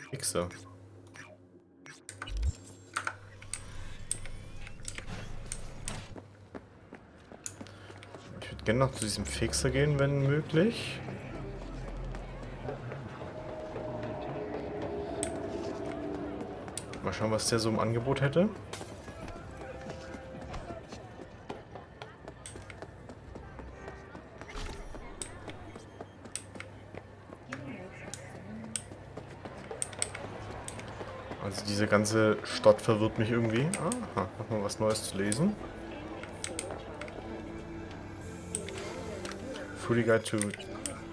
[SPEAKER 1] Fixer. Ich würde gerne noch zu diesem Fixer gehen, wenn möglich. Mal schauen, was der so im Angebot hätte. Also diese ganze Stadt verwirrt mich irgendwie. Aha, nochmal was Neues zu lesen. Fully Guide to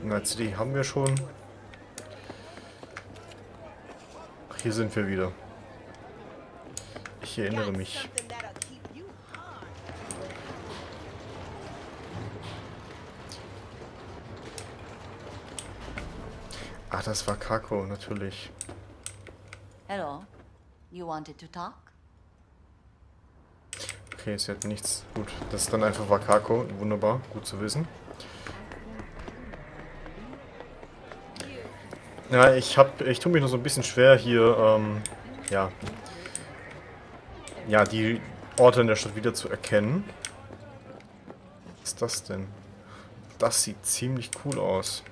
[SPEAKER 1] Night City haben wir schon. Ach, hier sind wir wieder. Ich erinnere mich. Ach, das war Kako, natürlich.
[SPEAKER 5] Hello, you wanted to talk?
[SPEAKER 1] Okay, sie hat nichts. Gut, das ist dann einfach Wakako. Wunderbar, gut zu wissen. Ja, ich tue mich noch so ein bisschen schwer hier, ja, die Orte in der Stadt wieder zu erkennen. Was ist das denn? Das sieht ziemlich cool aus.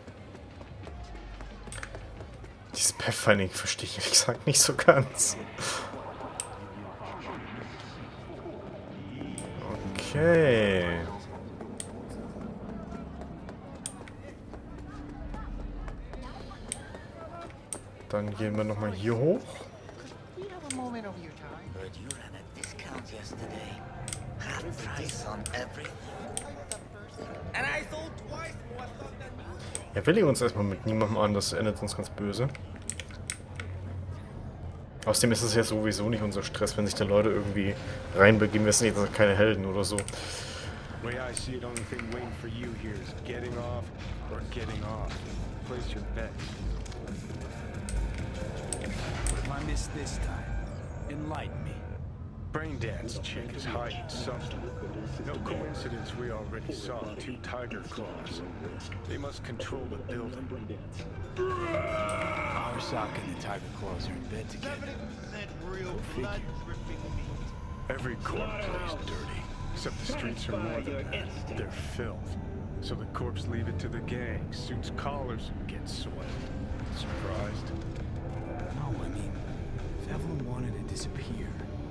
[SPEAKER 1] Dieses Pathfinding verstehe ich ehrlich gesagt nicht so ganz. Okay. Dann gehen wir nochmal hier hoch. Ja, wir legen uns erstmal mit niemandem an, das endet uns ganz böse. Außerdem ist es ja sowieso nicht unser Stress, wenn sich da Leute irgendwie reinbegeben. Wir sind jetzt keine Helden oder so.
[SPEAKER 8] Way I see it, only thing waiting for you here is getting off or getting off. Place your bets.
[SPEAKER 3] What if I miss this time? Enlighten me.
[SPEAKER 8] Braindance chick is hiding something. No coincidence we already saw 2 tiger claws. They must control the building.
[SPEAKER 3] Arasaka and the Tiger Claws are in bed together. Go figure.
[SPEAKER 8] Every corp plays dirty, except the streets are more than that. They're filth. So the corps leave it to the gang. Suits collars and get soiled. Surprised?
[SPEAKER 3] No, I mean, if Evelyn wanted to disappear,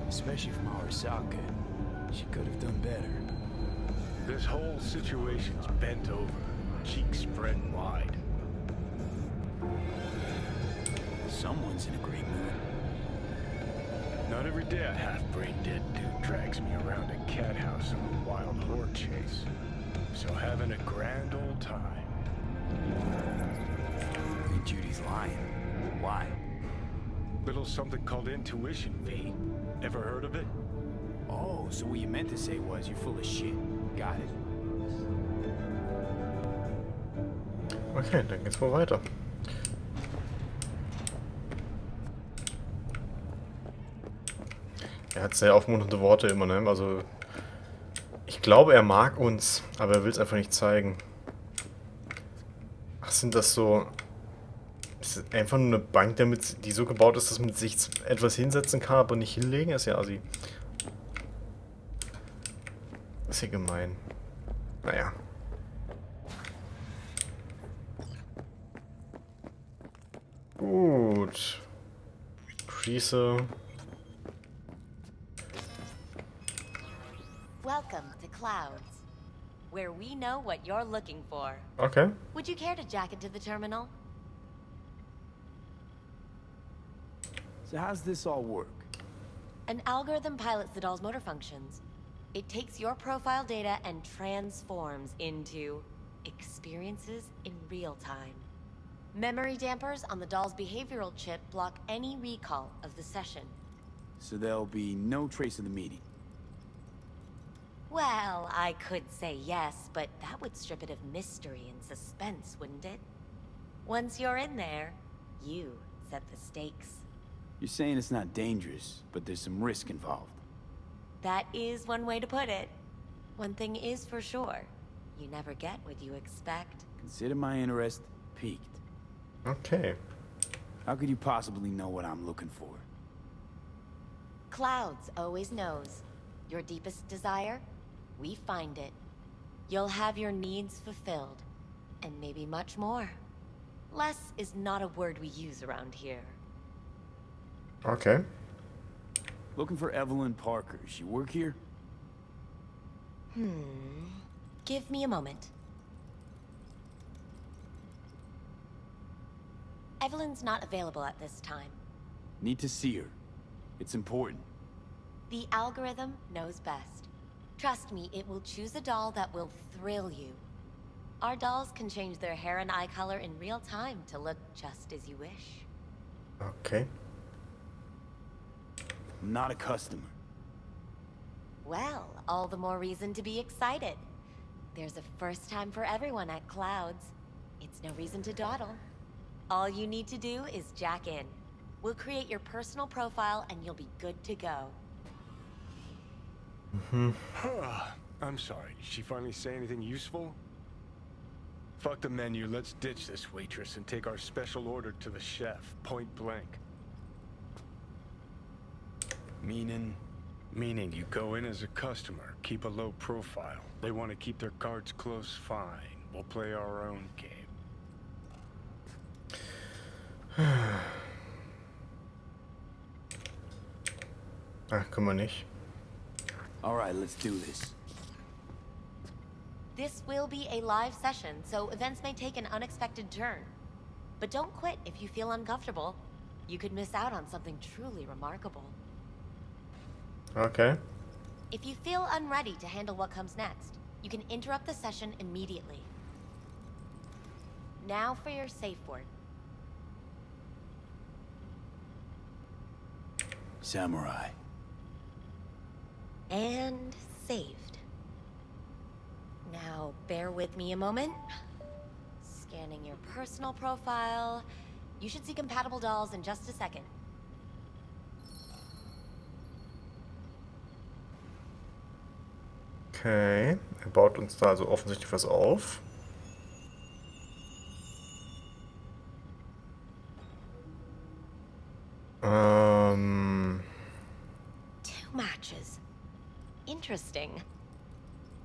[SPEAKER 3] especially from Arasaka, she could have done better.
[SPEAKER 8] This whole situation's bent over, cheeks spread wide.
[SPEAKER 3] Someone's in a great mood.
[SPEAKER 8] Not every day a half-brain dead dude drags me around a cat house on a wild boar chase. So having a grand old time.
[SPEAKER 3] I think Judy's lying. Why?
[SPEAKER 8] Little something called intuition, V. Ever heard of it?
[SPEAKER 3] Oh, so what you meant to say was you're full of shit. Got it.
[SPEAKER 1] Okay, dann geht's wohl weiter. Er hat sehr aufmunternde Worte immer, ne? Also, ich glaube, er mag uns, aber er will es einfach nicht zeigen. Ach, sind das so... Ist das einfach nur eine Bank, die so gebaut ist, dass man sich etwas hinsetzen kann, aber nicht hinlegen? Ist ja assi. Das ist ja gemein. Naja. Gut. Schieße.
[SPEAKER 11] Welcome to Clouds, where we know what you're looking for.
[SPEAKER 1] Okay.
[SPEAKER 11] Would you care to jack into the terminal?
[SPEAKER 3] So how's this all work?
[SPEAKER 11] An algorithm pilots the doll's motor functions. It takes your profile data and transforms into experiences in real time. Memory dampers on the doll's behavioral chip block any recall of the session.
[SPEAKER 3] So there'll be no trace of the meeting.
[SPEAKER 11] Well, I could say yes, but that would strip it of mystery and suspense, wouldn't it? Once you're in there, you set the stakes.
[SPEAKER 3] You're saying it's not dangerous, but there's some risk involved.
[SPEAKER 11] That is one way to put it. One thing is for sure, you never get what you expect.
[SPEAKER 3] Consider my interest piqued.
[SPEAKER 1] Okay.
[SPEAKER 3] How could you possibly know what I'm looking for?
[SPEAKER 11] Clouds always knows. Your deepest desire, we find it. You'll have your needs fulfilled, and maybe much more. Less is not a word we use around here.
[SPEAKER 1] Okay.
[SPEAKER 3] Looking for Evelyn Parker. She work here?
[SPEAKER 11] Give me a moment. Evelyn's not available at this time.
[SPEAKER 3] Need to see her. It's important.
[SPEAKER 11] The algorithm knows best. Trust me, it will choose a doll that will thrill you. Our dolls can change their hair and eye color in real time to look just as you wish.
[SPEAKER 1] Okay.
[SPEAKER 3] I'm not a customer.
[SPEAKER 11] Well, all the more reason to be excited. There's a first time for everyone at Clouds. It's no reason to dawdle. All you need to do is jack in. We'll create your personal profile and you'll be good to go.
[SPEAKER 8] I'm sorry, did she finally say anything useful? Fuck the menu, let's ditch this waitress and take our special order to the chef, point blank.
[SPEAKER 3] Meaning?
[SPEAKER 8] Meaning you go in as a customer, keep a low profile. They want to keep their cards close, fine. We'll play our own game.
[SPEAKER 1] Können wir nicht.
[SPEAKER 3] Alright, let's do this.
[SPEAKER 11] This will be a live session, so events may take an unexpected turn. But don't quit if you feel uncomfortable. You could miss out on something truly remarkable.
[SPEAKER 1] Okay.
[SPEAKER 11] If you feel unready to handle what comes next, you can interrupt the session immediately. Now for your safe word.
[SPEAKER 3] Samurai.
[SPEAKER 11] And saved. Now, bear with me a moment. Scanning your personal profile. You should see compatible dolls in just a second.
[SPEAKER 1] Okay, er baut uns da also offensichtlich was auf.
[SPEAKER 11] Two matches. Interesting.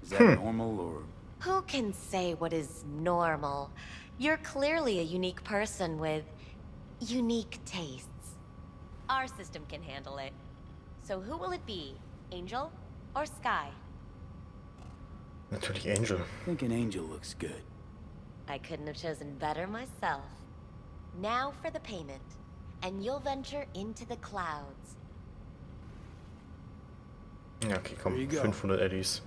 [SPEAKER 3] Is that normal or...
[SPEAKER 11] Who can say what is normal? You're clearly a unique person with unique tastes. Our system can handle it. So who will it be? Angel or Sky?
[SPEAKER 1] Natürlich Angel.
[SPEAKER 3] I think an angel looks good.
[SPEAKER 11] I couldn't have chosen better myself. Now for the payment, and you'll venture into the clouds.
[SPEAKER 1] Ja, okay, komm,
[SPEAKER 3] There you go.
[SPEAKER 1] 500 Eddies.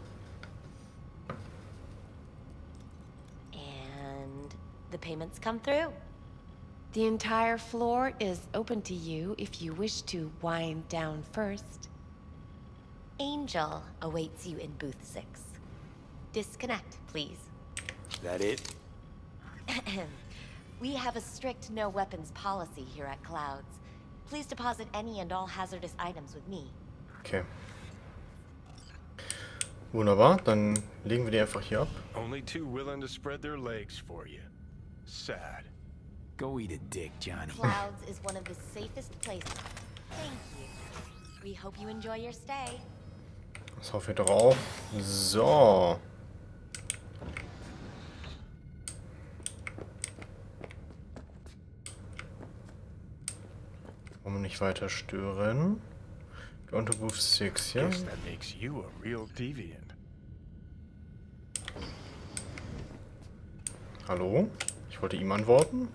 [SPEAKER 11] And the payments come through.
[SPEAKER 12] The entire floor is open to you if you wish to wind down first.
[SPEAKER 11] Angel awaits you in booth 6. Disconnect, please.
[SPEAKER 3] Is that it?
[SPEAKER 11] We have a strict no weapons policy here at Clouds. Please deposit any and all hazardous items with me.
[SPEAKER 1] Okay. Wunderbar, dann legen wir die einfach hier ab.
[SPEAKER 8] Only two willing to spread their legs for you. Sad.
[SPEAKER 3] Go eat a dick, Johnny.
[SPEAKER 11] Clouds is one of the safest places. Thank you. We hope you enjoy your stay.
[SPEAKER 1] Das hoffe ich doch auch. So. Wollen wir nicht weiter stören? Go into booth 6, ja?
[SPEAKER 8] Guess that makes you a real deviant.
[SPEAKER 1] Hallo? Ich wollte ihm antworten.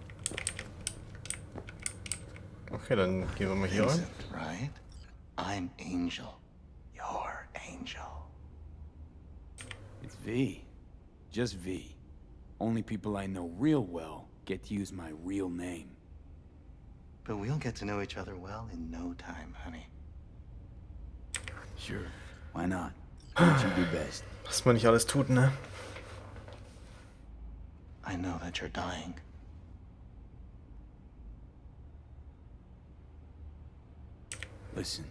[SPEAKER 1] Okay, dann gehen wir mal hier rein.
[SPEAKER 13] Vincent, right? I'm Angel. Your Angel.
[SPEAKER 3] It's V. Just V. Only people I know real well get to use my real name.
[SPEAKER 13] But we'll get to know each other well in no time, honey.
[SPEAKER 3] Sure. Why not? What you do best.
[SPEAKER 1] Was man nicht alles tut, ne?
[SPEAKER 13] I know that you're dying.
[SPEAKER 3] Listen,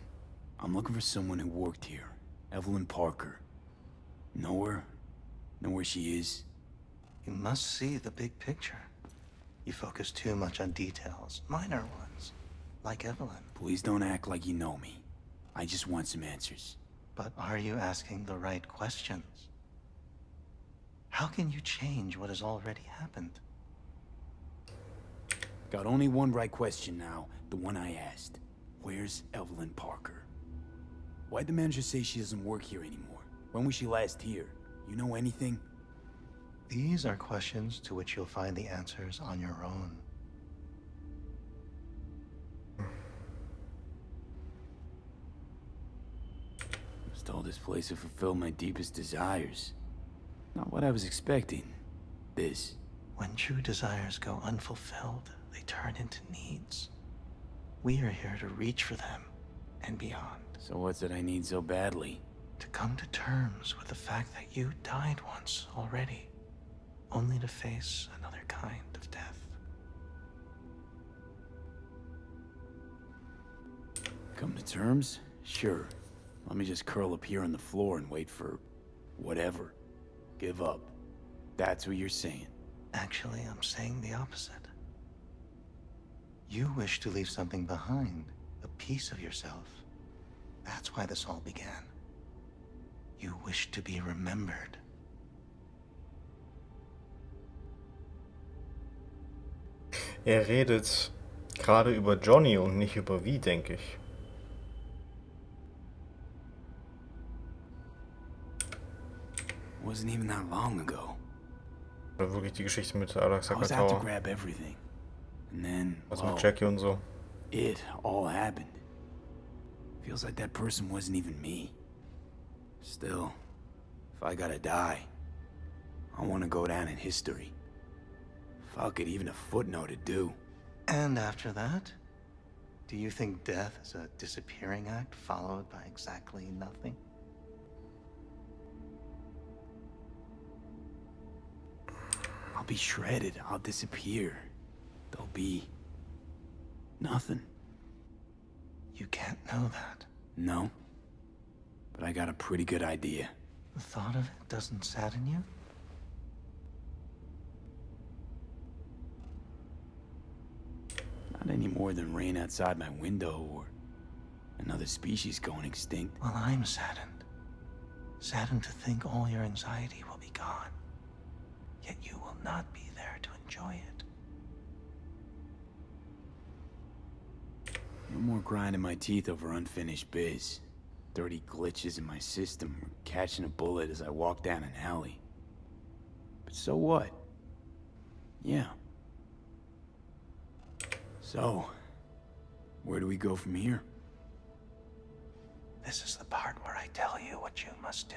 [SPEAKER 3] I'm looking for someone who worked here. Evelyn Parker. Know her? Know where she is?
[SPEAKER 13] You must see the big picture. You focus too much on details, minor ones, like Evelyn.
[SPEAKER 3] Please don't act like you know me. I just want some answers.
[SPEAKER 13] But are you asking the right questions? How can you change what has already happened?
[SPEAKER 3] Got only one right question now, the one I asked. Where's Evelyn Parker? Why'd the manager say she doesn't work here anymore? When was she last here? You know anything?
[SPEAKER 13] These are questions to which you'll find the answers on your own.
[SPEAKER 3] I was told this place would fulfill my deepest desires. Not what I was expecting. This.
[SPEAKER 13] When true desires go unfulfilled, they turn into needs. We are here to reach for them and beyond.
[SPEAKER 3] So what's it I need so badly?
[SPEAKER 13] To come to terms with the fact that you died once already, only to face another kind of death.
[SPEAKER 3] Come to terms? Sure. Let me just curl up here on the floor and wait for... whatever. Give up. That's what you're saying.
[SPEAKER 13] Actually, I'm saying the opposite. You wish to leave something behind, a piece of yourself. That's why this all began. You wish to be remembered.
[SPEAKER 1] Er redet gerade über Johnny und nicht über wie, denke ich.
[SPEAKER 3] Wasn't even that long ago.
[SPEAKER 1] Oder wirklich die Geschichte mit
[SPEAKER 3] I was out to
[SPEAKER 1] Arasaka
[SPEAKER 3] grab everything. And then,
[SPEAKER 1] was
[SPEAKER 3] well,
[SPEAKER 1] mit Jackie und so.
[SPEAKER 3] it all happened. Feels like that person wasn't even me. Still, if I gotta die, I want to go down in history. Fuck it, even a footnote would do.
[SPEAKER 13] And after that, Do you think death is a disappearing act followed by exactly nothing?
[SPEAKER 3] I'll be shredded. I'll disappear. There'll be nothing.
[SPEAKER 13] You can't know that.
[SPEAKER 3] No. But I got a pretty good idea.
[SPEAKER 13] The thought of it doesn't sadden you?
[SPEAKER 3] Not any more than rain outside my window or another species going extinct.
[SPEAKER 13] Well, I'm saddened. Saddened to think all your anxiety will be gone. Yet you will not be there to enjoy it.
[SPEAKER 3] No more grinding my teeth over unfinished biz. Dirty glitches in my system or catching a bullet as I walk down an alley. But so what? Yeah. So, where do we go from here?
[SPEAKER 13] This is the part where I tell you what you must do.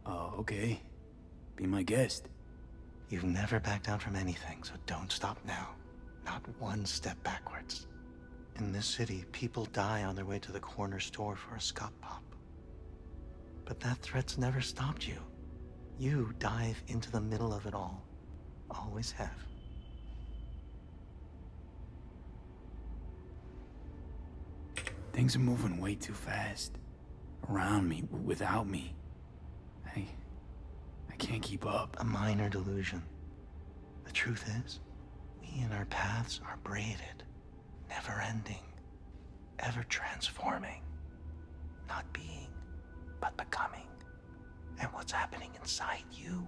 [SPEAKER 3] Oh, okay. Be my guest.
[SPEAKER 13] You've never backed down from anything, so don't stop now. Not one step backwards. In this city, people die on their way to the corner store for a scot pop. But that threat's never stopped you. You dive into the middle of it all. Always have.
[SPEAKER 3] Things are moving way too fast. Around me, without me. I can't keep up.
[SPEAKER 13] A minor delusion. The truth is, we and our paths are braided. Never ending. Ever transforming. Not being, but becoming. And what's happening inside you,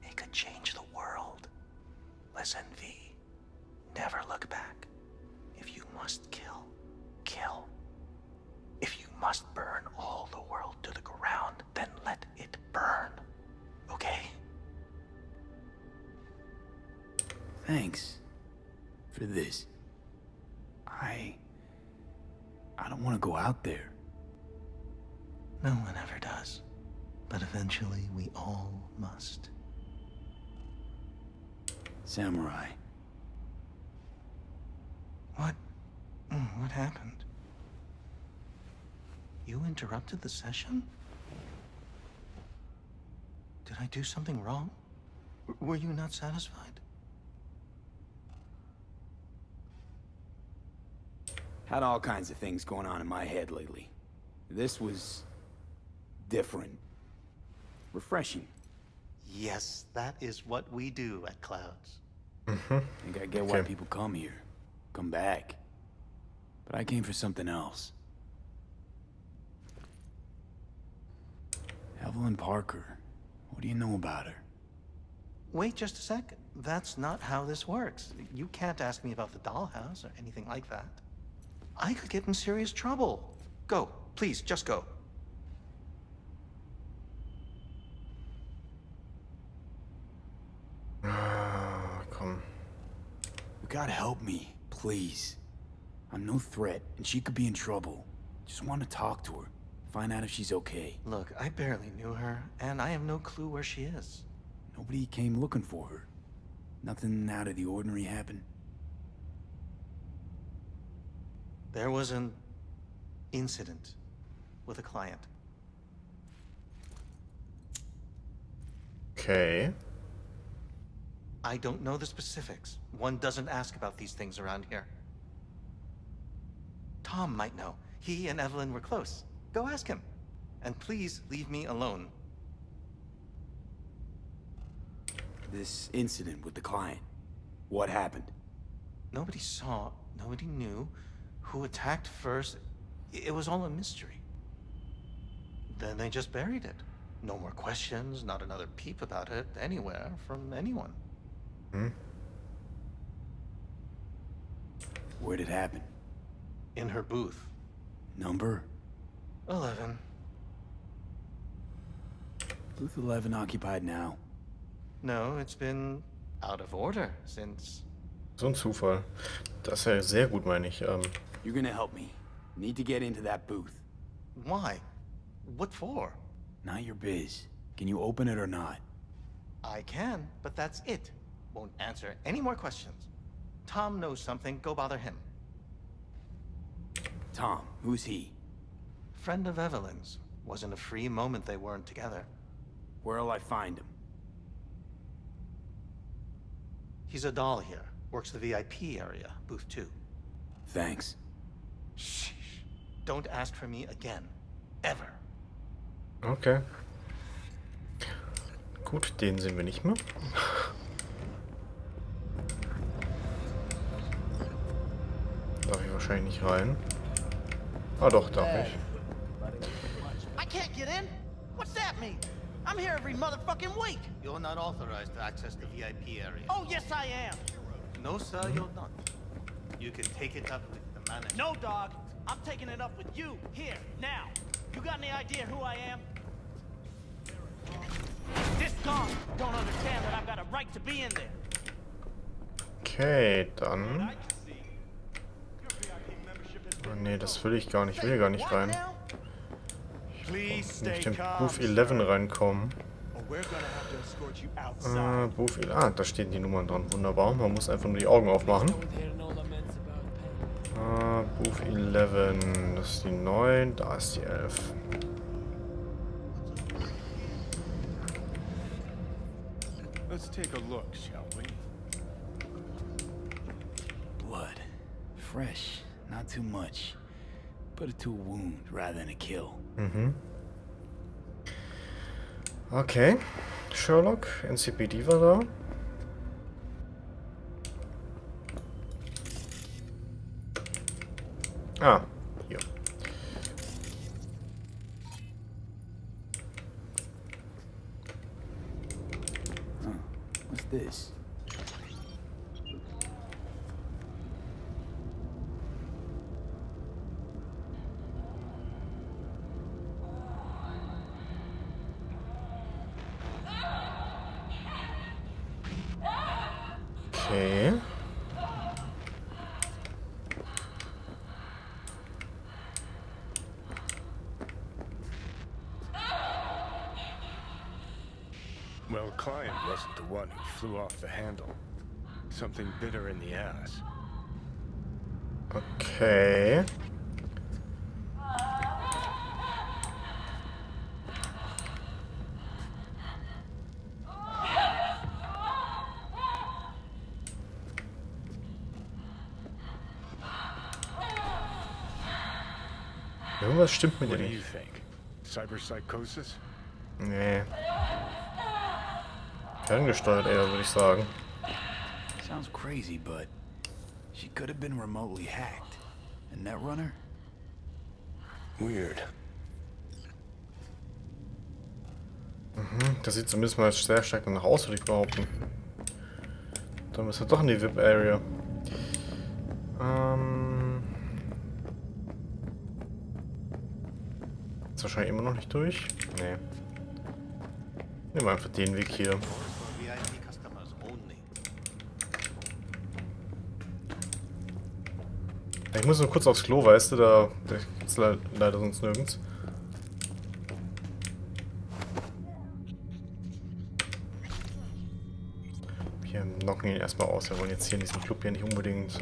[SPEAKER 13] it could change the world. Listen, V. Never look back. If you must kill, kill. If you must burn all the world to the ground, then let it burn. Okay?
[SPEAKER 3] Thanks for this. I don't want to go out there.
[SPEAKER 13] No one ever does. But eventually we all must.
[SPEAKER 3] Samurai.
[SPEAKER 13] What? What happened? You interrupted the session? Did I do something wrong? Were you not satisfied?
[SPEAKER 3] Had all kinds of things going on in my head lately. This was different. Refreshing.
[SPEAKER 13] Yes, that is what we do at Clouds.
[SPEAKER 3] Think I get why people come here. Come back. But I came for something else. Evelyn Parker. What do you know about her?
[SPEAKER 13] Wait just a sec. That's not how this works. You can't ask me about the dollhouse or anything like that. I could get in serious trouble. Go. Please, just go.
[SPEAKER 1] Komm.
[SPEAKER 3] You gotta help me, please. I'm no threat, and she could be in trouble. Just want to talk to her. Find out if she's okay.
[SPEAKER 13] Look, I barely knew her, and I have no clue where she is.
[SPEAKER 3] Nobody came looking for her. Nothing out of the ordinary happened.
[SPEAKER 13] There was an incident with a client.
[SPEAKER 1] Okay.
[SPEAKER 13] I don't know the specifics. One doesn't ask about these things around here. Tom might know. He and Evelyn were close. Go ask him. And please leave me alone.
[SPEAKER 3] This incident with the client. What happened?
[SPEAKER 13] Nobody saw, nobody knew who attacked first. It was all a mystery. Then they just buried it. No more questions, not another peep about it anywhere from anyone.
[SPEAKER 3] Where'd it happen?
[SPEAKER 13] In her booth.
[SPEAKER 3] Number?
[SPEAKER 13] 11.
[SPEAKER 3] Booth 11 occupied now.
[SPEAKER 13] No, it's been out of order since...
[SPEAKER 1] So ein Zufall. Das ist ja sehr gut, meine ich.
[SPEAKER 3] You're gonna help me. Need to get into that booth.
[SPEAKER 13] Why? What for?
[SPEAKER 3] Not your biz. Can you open it or not?
[SPEAKER 13] I can, but that's it. Won't answer any more questions. Tom knows something, go bother him.
[SPEAKER 3] Tom, who's he?
[SPEAKER 13] Friend of Evelyn's. Wasn't a free moment they weren't together.
[SPEAKER 3] Where'll I find him?
[SPEAKER 13] He's a doll here. Works the VIP area, booth 2.
[SPEAKER 3] Thanks.
[SPEAKER 13] Shh. Don't ask for me again. Ever.
[SPEAKER 1] Okay. Gut, den sehen wir nicht mehr. Darf ich wahrscheinlich nicht rein. Ah doch, darf ich.
[SPEAKER 14] I can't get in? What's that mean? I'm here every motherfucking week.
[SPEAKER 7] You're not authorized to access the VIP area.
[SPEAKER 14] Oh, yes, I am.
[SPEAKER 7] No, sir, you're not. You can take it up with the manager.
[SPEAKER 14] No, dog. I'm taking it up with you, here, now. You got any idea who I am? This dog don't understand that I've got a right to be in there.
[SPEAKER 1] Okay, dann. Oh, nee, das will ich gar nicht. Ich will hier gar nicht rein. Ich möchte in Booth 11 reinkommen. Booth 11. Ah, da stehen die Nummern dran. Wunderbar. Man muss einfach nur die Augen aufmachen. Booth 11. Das ist die 9. Da ist die 11.
[SPEAKER 8] Let's take a look, shall we?
[SPEAKER 3] Blood. Fresh. Not too much. Put it to a wound rather than a kill.
[SPEAKER 1] Mhm. Okay. Sherlock, NCPD war da. Ah, hier.
[SPEAKER 3] Huh. What's this?
[SPEAKER 1] Okay.
[SPEAKER 8] Well, client wasn't the one who flew off the handle. Something bitter in the ass.
[SPEAKER 1] Okay. Irgendwas stimmt mit
[SPEAKER 8] What
[SPEAKER 1] dir
[SPEAKER 8] do you
[SPEAKER 1] nicht.
[SPEAKER 8] think? Cyberpsychosis?
[SPEAKER 1] Nee. Ferngesteuert eher, würde ich sagen.
[SPEAKER 3] Sounds crazy, but she could have been remotely hacked. A netrunner?
[SPEAKER 8] Weird.
[SPEAKER 1] Mhm, das sieht zumindest mal sehr stark danach aus, würde ich behaupten. Dann müssen wir doch in die VIP-Area. Ist wahrscheinlich immer noch nicht durch. Nee. Nehmen wir einfach den Weg hier.
[SPEAKER 7] VIP customers only.
[SPEAKER 1] Ich muss nur kurz aufs Klo, weißt du, da gibt's leider sonst nirgends. Wir knocken ihn erstmal aus. Wir wollen jetzt hier in diesem Club hier nicht unbedingt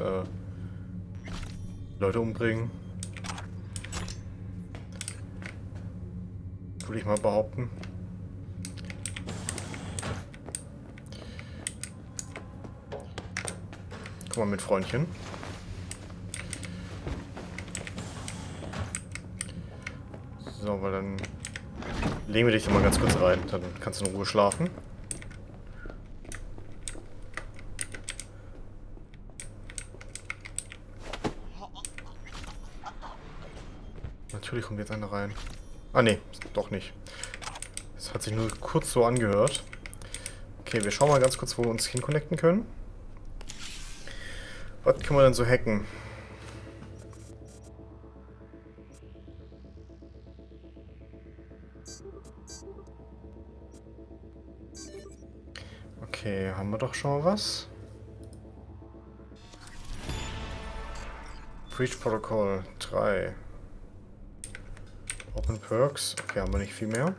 [SPEAKER 1] Leute umbringen. Würde ich mal behaupten. Guck mal mit Freundchen. So, weil dann legen wir dich mal ganz kurz rein. Dann kannst du in Ruhe schlafen. Natürlich kommt jetzt einer rein. Ah ne, doch nicht. Das hat sich nur kurz so angehört. Okay, wir schauen mal ganz kurz, wo wir uns hinconnecten können. Was können wir denn so hacken? Okay, haben wir doch schon mal was. Breach Protocol 3. Open Perks. Okay, haben wir nicht viel mehr.